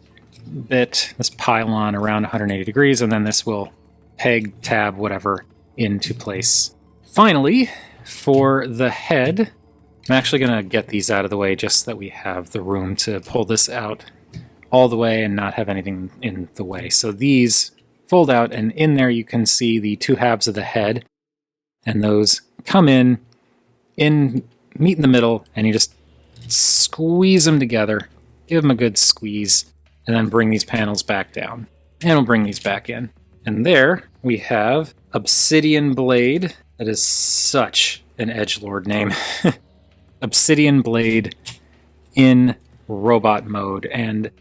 S1: bit, this pylon, around 180 degrees, and then this will peg, tab, whatever, into place. Finally, for the head, I'm actually going to get these out of the way just so that we have the room to pull this out all the way and not have anything in the way. So these fold out, and in there you can see the two halves of the head, and those come in, meet in the middle, and you just squeeze them together, give them a good squeeze, and then bring these panels back down. And we'll bring these back in. And there we have Obsidian Blade. That is such an edgelord name. Obsidian Blade in robot mode. And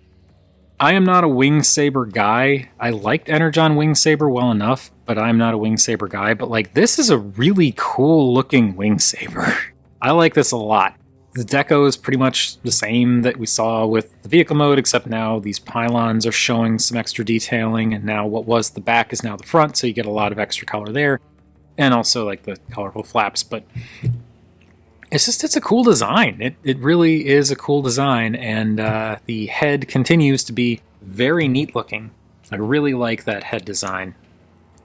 S1: I am not a wing saber guy. I liked Energon wing saber well enough, but I'm not a wing saber guy. But like, this is a really cool looking wing saber. I like this a lot. The deco is pretty much the same that we saw with the vehicle mode, except now these pylons are showing some extra detailing, and now what was the back is now the front, so you get a lot of extra color there. And also like the colorful flaps, but it's a cool design. It really is a cool design, and the head continues to be very neat looking. I really like that head design.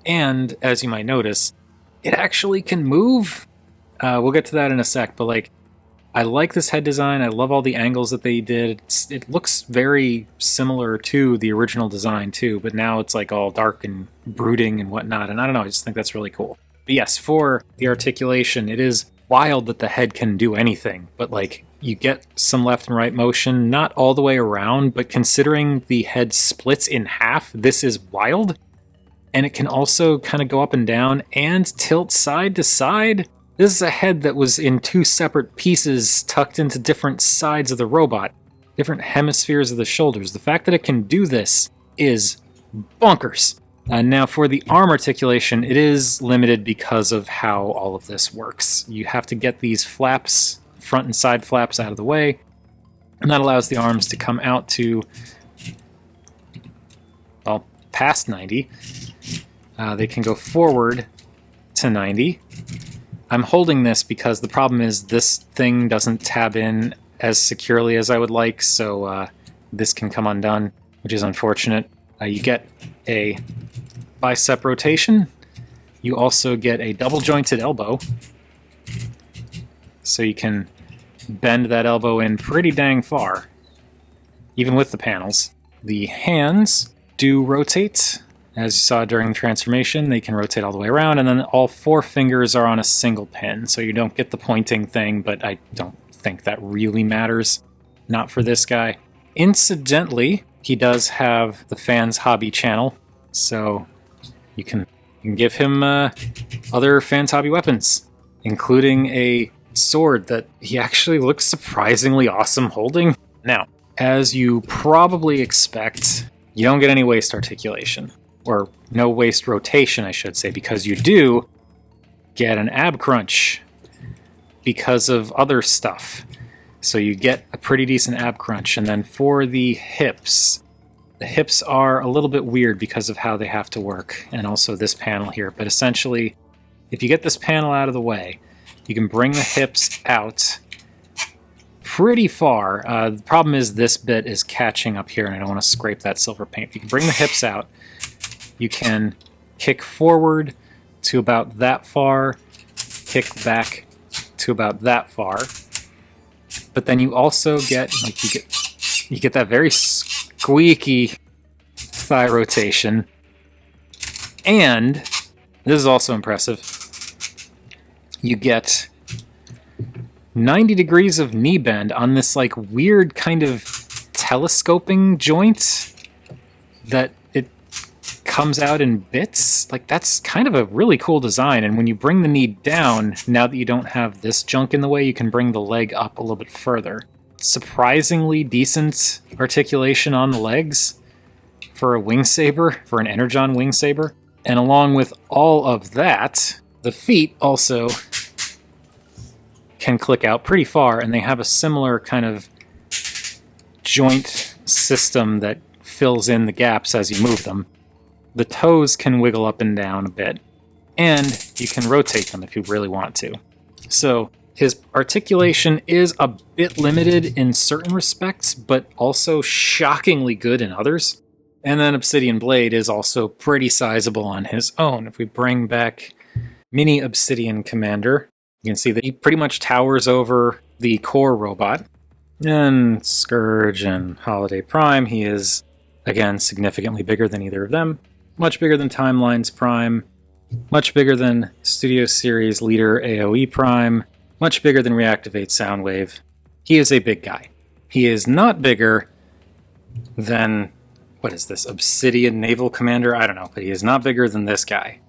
S1: And as you might notice, it actually can move. We'll get to that in a sec, but like, I like this head design. I love all the angles that they did. It looks very similar to the original design too, but now it's like all dark and brooding and whatnot, and I don't know, I just think that's really cool. But yes, for the articulation, it is wild that the head can do anything, but like, you get some left and right motion, not all the way around, but considering the head splits in half, this is wild. And it can also kind of go up and down and tilt side to side. This is a head that was in two separate pieces tucked into different sides of the robot, different hemispheres of the shoulders. The fact that it can do this is bonkers. Now for the arm articulation, it is limited because of how all of this works. You have to get these flaps, front and side flaps, out of the way, and that allows the arms to come out to, well, past 90. They can go forward to 90. I'm holding this because the problem is this thing doesn't tab in as securely as I would like, so this can come undone, which is unfortunate. You get a bicep rotation. You also get a double jointed elbow, so you can bend that elbow in pretty dang far, even with the panels. The hands do rotate. As you saw during the transformation, they can rotate all the way around, and then all four fingers are on a single pin, so you don't get the pointing thing, but I don't think that really matters. Not for this guy. Incidentally, he does have the Fans Hobby channel, so you can give him other Fans Hobby weapons, including a sword that he actually looks surprisingly awesome holding. Now, as you probably expect, you don't get any waist articulation. Or no waist rotation, I should say, because you do get an ab crunch because of other stuff. So you get a pretty decent ab crunch. And then for the hips are a little bit weird because of how they have to work, and also this panel here. But essentially, if you get this panel out of the way, you can bring the hips out pretty far. The problem is this bit is catching up here, and I don't want to scrape that silver paint. You can bring the hips out. You can kick forward to about that far, kick back to about that far. But then you also get, like, you get that very squeaky thigh rotation. And this is also impressive. You get 90 degrees of knee bend on this like weird kind of telescoping joint that it comes out in bits. Like, that's kind of a really cool design. And when you bring the knee down, now that you don't have this junk in the way, you can bring the leg up a little bit further. Surprisingly decent articulation on the legs for a wing saber, for an Energon wing saber. And along with all of that, the feet also can click out pretty far, and they have a similar kind of joint system that fills in the gaps as you move them. The toes can wiggle up and down a bit, and you can rotate them if you really want to. So his articulation is a bit limited in certain respects, but also shockingly good in others. And then Obsidian Blade is also pretty sizable on his own. If we bring back Mini Obsidian Commander, you can see that he pretty much towers over the core robot. And Scourge and Holiday Prime, he is, again, significantly bigger than either of them. Much bigger than Timelines Prime. Much bigger than Studio Series Leader AoE Prime. Much bigger than Reactivate Soundwave. He is a big guy. He is not bigger than, what is this, Obsidian Naval Commander? I don't know, but he is not bigger than this guy.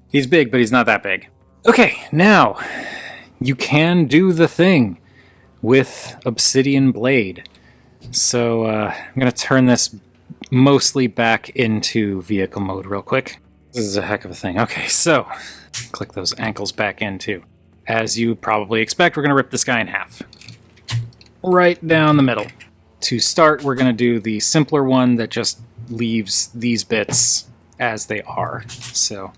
S1: He's big, but he's not that big. Okay, now, you can do the thing with Obsidian Blade. So I'm going to turn this mostly back into vehicle mode real quick. This is a heck of a thing. Okay, so click those ankles back in too. As you probably expect, we're going to rip this guy in half. Right down the middle. To start, we're going to do the simpler one that just leaves these bits as they are. So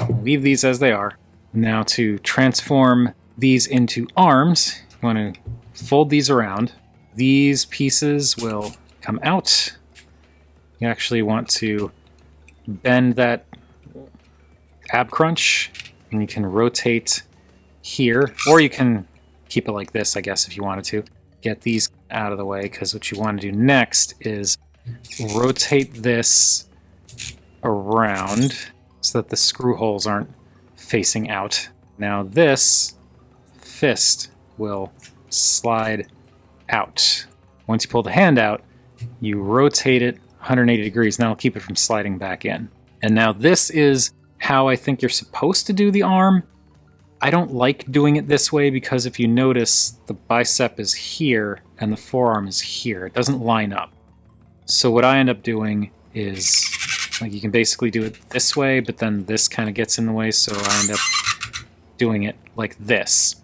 S1: I'll leave these as they are. Now to transform these into arms, you want to fold these around. These pieces will come out. You actually want to bend that ab crunch, and you can rotate here, or you can keep it like this, I guess, if you wanted to. Get these out of the way, because what you want to do next is rotate this around so that the screw holes aren't facing out. Now this fist will slide out. Once you pull the hand out, you rotate it 180 degrees. Now it'll keep it from sliding back in. And now this is how I think you're supposed to do the arm. I don't like doing it this way because if you notice, the bicep is here and the forearm is here. It doesn't line up. So what I end up doing is, like, you can basically do it this way, but then this kind of gets in the way, so I end up doing it like this.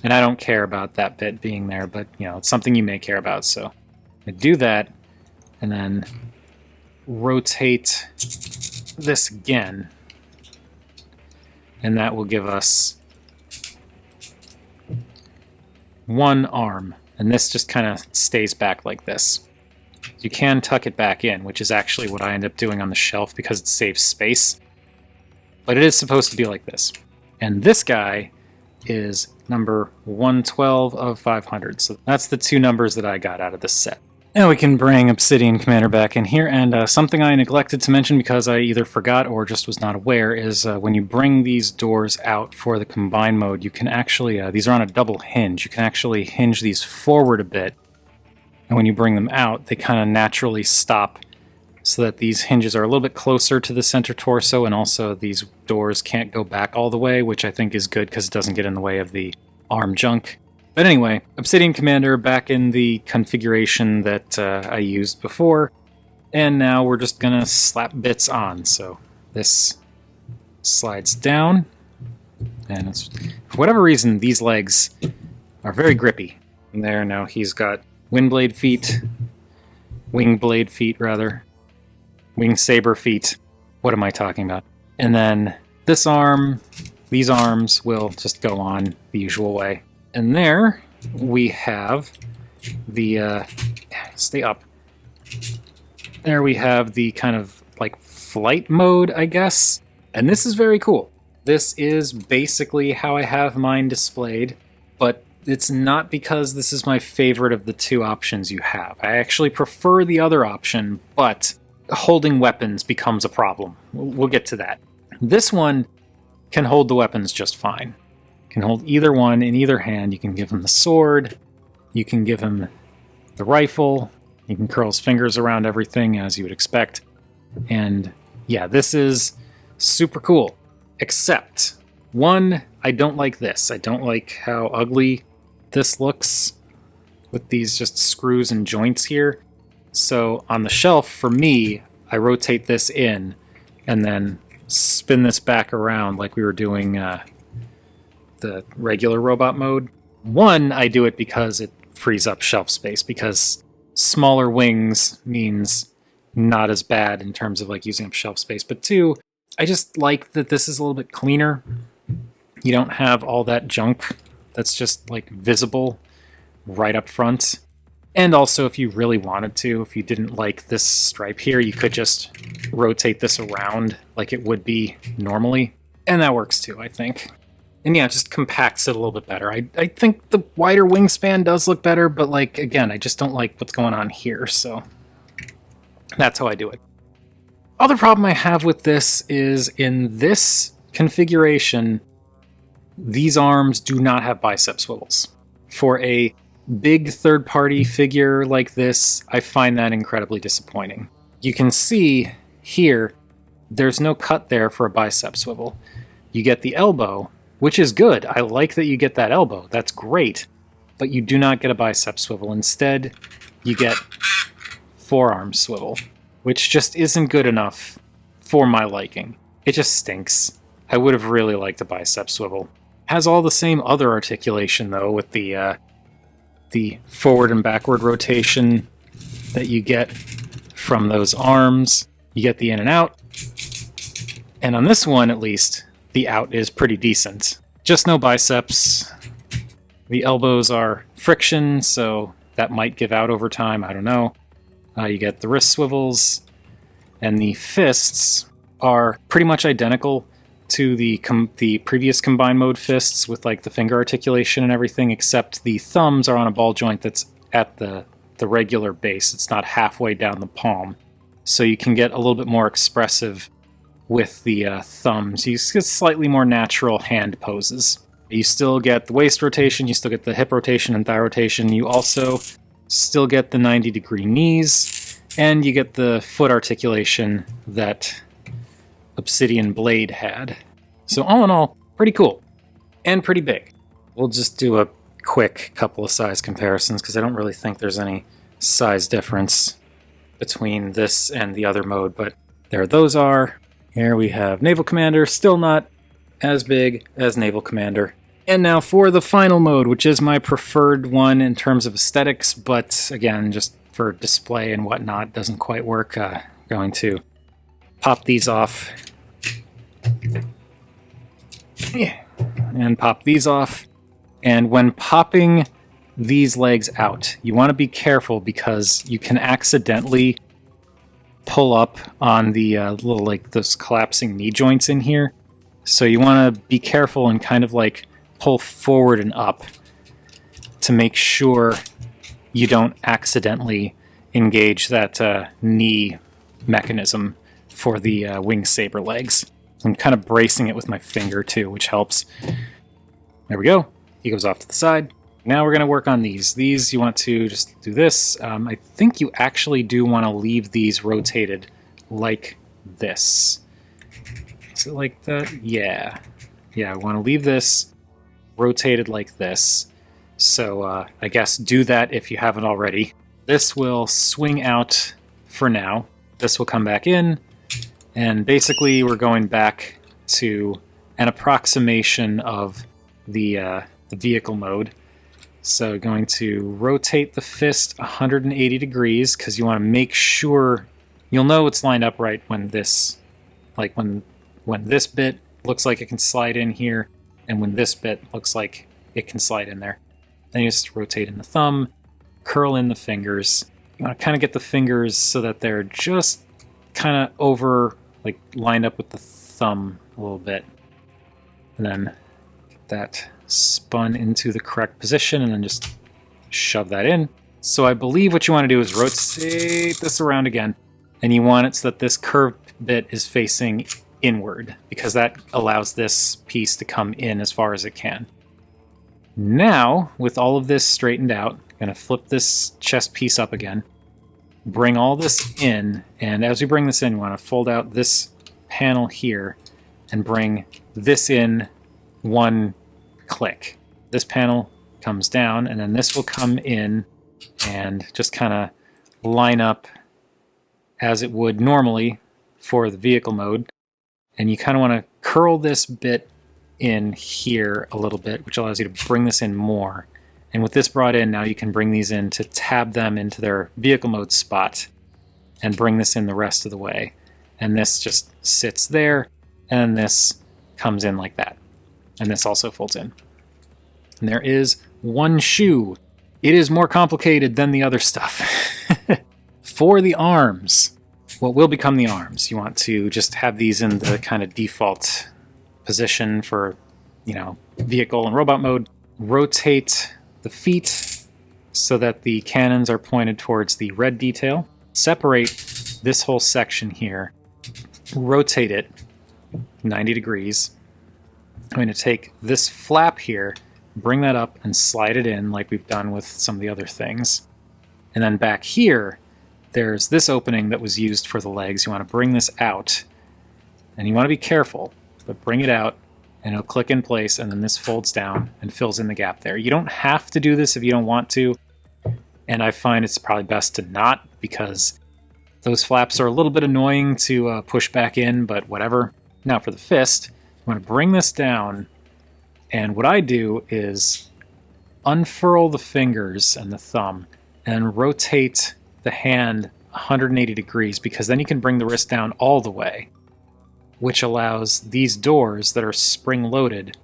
S1: And I don't care about that bit being there, but, you know, it's something you may care about, so I do that, and then rotate this again. And that will give us one arm. And this just kind of stays back like this. You can tuck it back in, which is actually what I end up doing on the shelf because it saves space. But it is supposed to be like this. And this guy is number 112 of 500. So that's the two numbers that I got out of this set. Now we can bring Obsidian Commander back in here, and something I neglected to mention because I either forgot or just was not aware is when you bring these doors out for the combine mode, you can actually, these are on a double hinge, you can actually hinge these forward a bit, and when you bring them out, they kind of naturally stop so that these hinges are a little bit closer to the center torso, and also these doors can't go back all the way, which I think is good because it doesn't get in the way of the arm junk. But anyway, Obsidian Commander back in the configuration that I used before, and now we're just going to slap bits on. So this slides down, and it's, for whatever reason, these legs are very grippy. And there, now he's got wing blade feet, wing saber feet. What am I talking about? And then this arm, these arms will just go on the usual way. And there, we have the, stay up. There we have the kind of like flight mode, I guess. And this is very cool. This is basically how I have mine displayed, but it's not because this is my favorite of the two options you have. I actually prefer the other option, but holding weapons becomes a problem. We'll get to that. This one can hold the weapons just fine. Can hold either one in either hand. You can give him the sword, you can give him the rifle, you can curl his fingers around everything as you would expect. And yeah, this is super cool. Except, one, I don't like this. I don't like how ugly this looks with these just screws and joints here. So on the shelf, for me, I rotate this in and then spin this back around like we were doing the regular robot mode. One, I do it because it frees up shelf space, because smaller wings means not as bad in terms of like using up shelf space. But two, I just like that this is a little bit cleaner. You don't have all that junk that's just like visible right up front. And also, if you really wanted to, if you didn't like this stripe here, you could just rotate this around like it would be normally. And that works too, I think. And yeah, it just compacts it a little bit better. I think the wider wingspan does look better, but like, again, I just don't like what's going on here, so that's how I do it. Other problem I have with this is in this configuration, these arms do not have bicep swivels. For a big third-party figure like this, I find that incredibly disappointing. You can see here, there's no cut there for a bicep swivel. You get the elbow, which is good. I like that you get that elbow. That's great. But you do not get a bicep swivel. Instead, you get forearm swivel, which just isn't good enough for my liking. It just stinks. I would have really liked a bicep swivel. Has all the same other articulation, though, with the forward and backward rotation that you get from those arms. You get the in and out. And on this one, at least, the out is pretty decent. Just no biceps. The elbows are friction, so that might give out over time. I don't know. You get the wrist swivels. And the fists are pretty much identical to the previous combined mode fists with like the finger articulation and everything, except the thumbs are on a ball joint that's at the regular base. It's not halfway down the palm. So you can get a little bit more expressive with the thumbs. You get slightly more natural hand poses. You still get the waist rotation, you still get the hip rotation and thigh rotation. You also still get the 90-degree knees, and you get the foot articulation that Obsidian Blade had. So all in all, pretty cool. And pretty big. We'll just do a quick couple of size comparisons, because I don't really think there's any size difference between this and the other mode, but there those are. Here we have Naval Commander, still not as big as Naval Commander. And now for the final mode, which is my preferred one in terms of aesthetics, but again, just for display and whatnot, doesn't quite work. Going to pop these off. Yeah. And pop these off. And when popping these legs out, you want to be careful, because you can accidentally pull up on the little, like, those collapsing knee joints in here. So you want to be careful and kind of like pull forward and up to make sure you don't accidentally engage that knee mechanism for the wing saber legs. I'm kind of bracing it with my finger too, which helps. There we go. He goes off to the side. Now we're going to work on these. These, you want to just do this. I think you actually do want to leave these rotated like this. Is it like that? Yeah. Yeah, I want to leave this rotated like this. So I guess do that if you haven't already. This will swing out for now. This will come back in. And basically we're going back to an approximation of the vehicle mode. So going to rotate the fist 180 degrees, because you want to make sure you'll know it's lined up right when this, like when this bit looks like it can slide in here, and when this bit looks like it can slide in there. Then you just rotate in the thumb, curl in the fingers. You want to kind of get the fingers so that they're just kind of over, like lined up with the thumb a little bit. And then get that spun into the correct position and then just shove that in. So I believe what you want to do is rotate this around again, and you want it so that this curved bit is facing inward, because that allows this piece to come in as far as it can. Now, with all of this straightened out, I'm going to flip this chest piece up again, bring all this in, and as we bring this in, we want to fold out this panel here and bring this in one click. This panel comes down, and then this will come in and just kind of line up as it would normally for the vehicle mode. And you kind of want to curl this bit in here a little bit, which allows you to bring this in more. And with this brought in, now you can bring these in to tab them into their vehicle mode spot and bring this in the rest of the way. And this just sits there, and this comes in like that. And this also folds in. And there is one shoe. It is more complicated than the other stuff. For the arms, what will become the arms, you want to just have these in the kind of default position for, vehicle and robot mode. Rotate the feet so that the cannons are pointed towards the red detail. Separate this whole section here. Rotate it 90 degrees. I'm going to take this flap here, bring that up and slide it in like we've done with some of the other things. And then back here, there's this opening that was used for the legs. You want to bring this out, and you want to be careful, but bring it out, and it'll click in place, and then this folds down and fills in the gap there. You don't have to do this if you don't want to, and I find it's probably best to not, because those flaps are a little bit annoying to push back in, but whatever. Now for the fist, you want to bring this down, and what I do is unfurl the fingers and the thumb and rotate the hand 180 degrees, because then you can bring the wrist down all the way, which allows these doors that are spring-loaded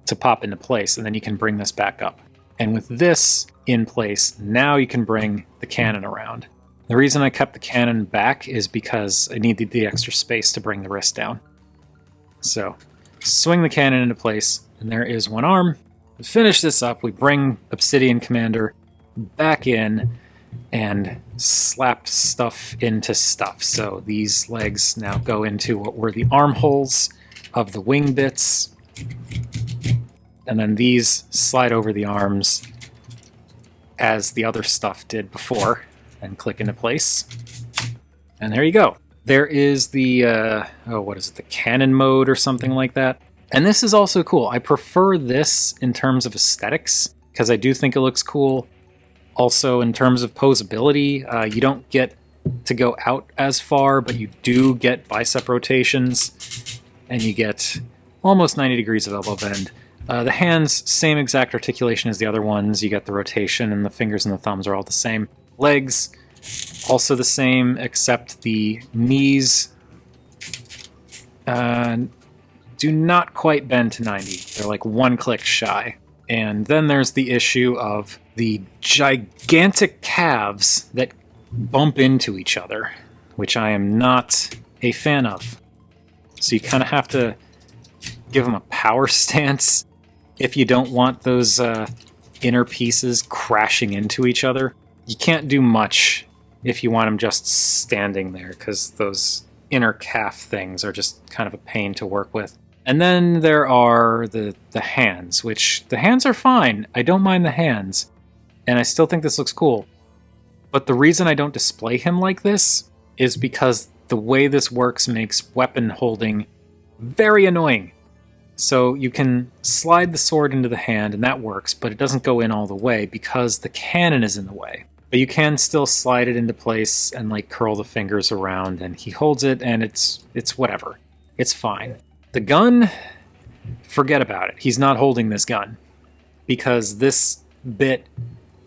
S1: to pop into place, and then you can bring this back up. And with this in place, now you can bring the cannon around. The reason I kept the cannon back is because I needed the extra space to bring the wrist down. So, swing the cannon into place, and there is one arm. To finish this up, we bring Obsidian Commander back in and slap stuff into stuff. So these legs now go into what were the armholes of the wing bits. And then these slide over the arms as the other stuff did before and click into place. And there you go. There is the, the cannon mode or something like that. And this is also cool. I prefer this in terms of aesthetics, because I do think it looks cool. Also, in terms of posability, you don't get to go out as far, but you do get bicep rotations, and you get almost 90 degrees of elbow bend. The hands, same exact articulation as the other ones. You get the rotation, and the fingers and the thumbs are all the same. Legs, also the same, except the knees do not quite bend to 90. They're like one click shy. And then there's the issue of the gigantic calves that bump into each other, which I am not a fan of. So you kind of have to give them a power stance if you don't want those inner pieces crashing into each other. You can't do much if you want them just standing there, because those inner calf things are just kind of a pain to work with. And then there are the hands, which the hands are fine. I don't mind the hands, and I still think this looks cool. But the reason I don't display him like this is because the way this works makes weapon holding very annoying. So you can slide the sword into the hand, and that works, but it doesn't go in all the way because the cannon is in the way. But you can still slide it into place and like curl the fingers around, and he holds it, and it's whatever. It's fine. The gun, forget about it. He's not holding this gun, because this bit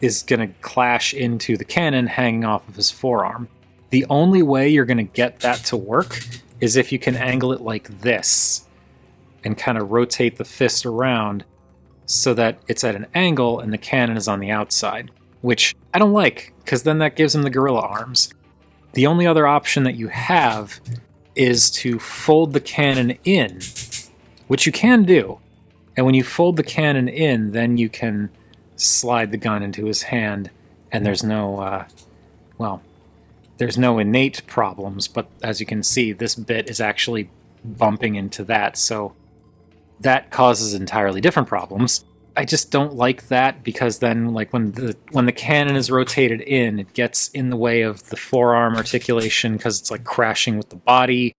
S1: is going to clash into the cannon hanging off of his forearm. The only way you're going to get that to work is if you can angle it like this and kind of rotate the fist around so that it's at an angle and the cannon is on the outside, which I don't like, because then that gives him the gorilla arms. The only other option that you have is to fold the cannon in, which you can do. And when you fold the cannon in, then you can slide the gun into his hand, and there's no, there's no innate problems, but as you can see, this bit is actually bumping into that, so that causes entirely different problems. I just don't like that, because then, like, when the cannon is rotated in, it gets in the way of the forearm articulation because it's like crashing with the body.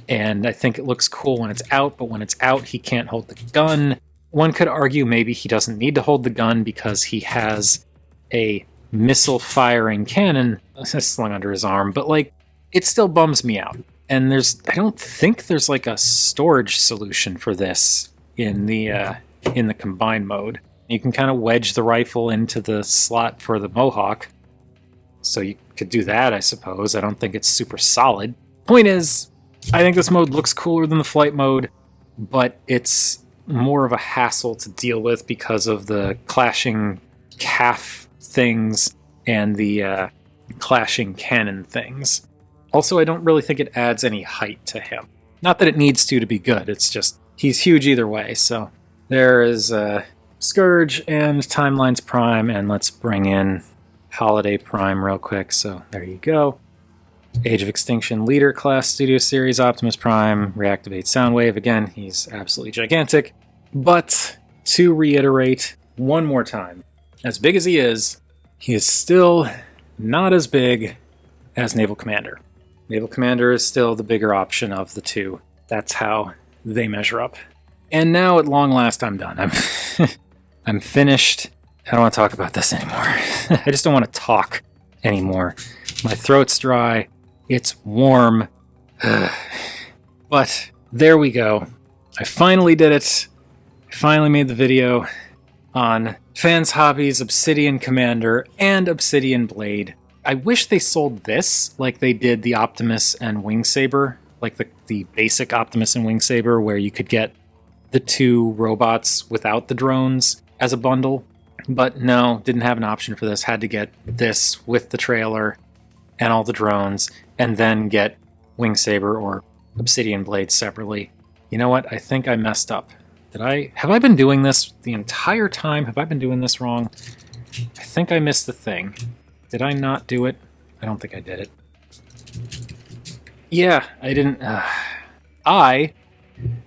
S1: And I think it looks cool when it's out, but when it's out, he can't hold the gun. One could argue maybe he doesn't need to hold the gun because he has a missile-firing cannon slung under his arm, but, like, it still bums me out. And I don't think there's, like, a storage solution for this in the combined mode. You can kind of wedge the rifle into the slot for the Mohawk, so you could do that, I suppose. I don't think it's super solid. Point is, I think this mode looks cooler than the flight mode, but it's more of a hassle to deal with because of the clashing calf things and the clashing cannon things. Also, I don't really think it adds any height to him. Not that it needs to be good, it's just he's huge either way. So there is Scourge and Timelines Prime, and let's bring in Holiday Prime real quick. So there you go. Age of Extinction Leader Class Studio Series Optimus Prime, reactivate Soundwave. Again, he's absolutely gigantic. But to reiterate one more time, as big as he is still not as big as Naval Commander. Naval Commander is still the bigger option of the two. That's how they measure up. And now, at long last, I'm done. I'm finished. I don't want to talk about this anymore. I just don't want to talk anymore. My throat's dry. It's warm. But there we go. I finally did it. I finally made the video on Fans Hobbies, Obsidian Commander, and Obsidian Blade. I wish they sold this like they did the Optimus and Wingsaber, like the basic Optimus and Wingsaber, where you could get the two robots without the drones as a bundle. But no, didn't have an option for this. Had to get this with the trailer and all the drones, and then get Wingsaber or Obsidian Blade separately. You know what? I think I messed up. Have I been doing this the entire time? Have I been doing this wrong? I think I missed the thing. Did I not do it? I don't think I did it. Yeah, I didn't. I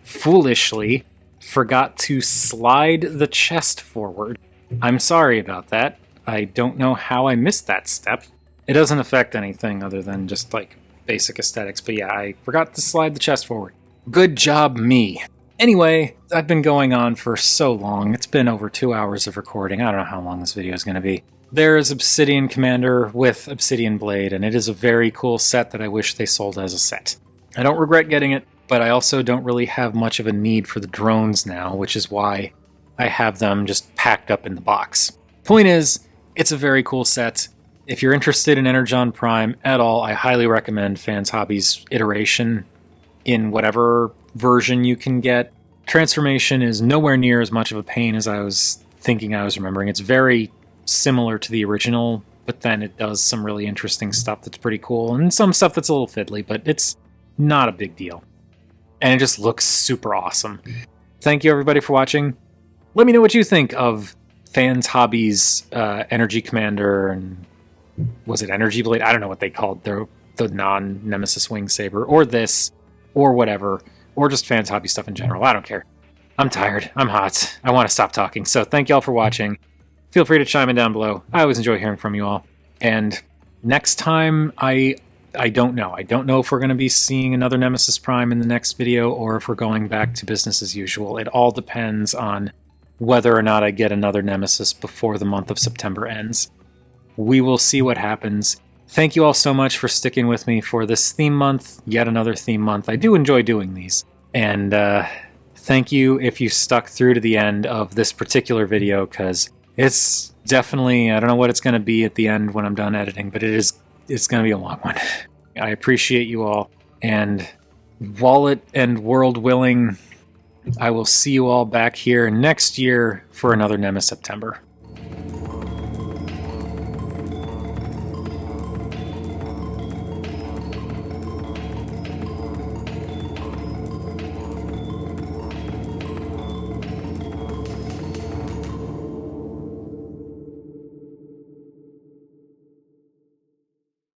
S1: foolishly forgot to slide the chest forward. I'm sorry about that. I don't know how I missed that step. It doesn't affect anything other than just, like, basic aesthetics. But yeah, I forgot to slide the chest forward. Good job, me. Anyway, I've been going on for so long. It's been over 2 hours of recording. I don't know how long this video is going to be. There is Obsidian Commander with Obsidian Blade, and it is a very cool set that I wish they sold as a set. I don't regret getting it, but I also don't really have much of a need for the drones now, which is why I have them just packed up in the box. Point is, it's a very cool set. If you're interested in Energon Prime at all, I highly recommend Fans Hobbies Iteration in whatever version you can get. Transformation is nowhere near as much of a pain as I was thinking I was remembering. It's very similar to the original, but then it does some really interesting stuff that's pretty cool, and some stuff that's a little fiddly, but it's not a big deal. And it just looks super awesome. Thank you everybody for watching. Let me know what you think of Fans Hobbies Energy Commander, and was it Energy Blade? I don't know what they called the non-Nemesis Wingsaber, or this, or whatever, or just Fans Hobby stuff in general. I don't care. I'm tired. I'm hot. I want to stop talking. So thank y'all for watching. Feel free to chime in down below. I always enjoy hearing from you all. And next time, I don't know. I don't know if we're going to be seeing another Nemesis Prime in the next video, or if we're going back to business as usual. It all depends on whether or not I get another Nemesis before the month of September ends. We will see what happens. Thank you all so much for sticking with me for this theme month, yet another theme month. I do enjoy doing these. And thank you if you stuck through to the end of this particular video, because it's definitely, I don't know what it's going to be at the end when I'm done editing, but it's going to be a long one. I appreciate you all, and wallet and world willing, I will see you all back here next year for another Nemesis September.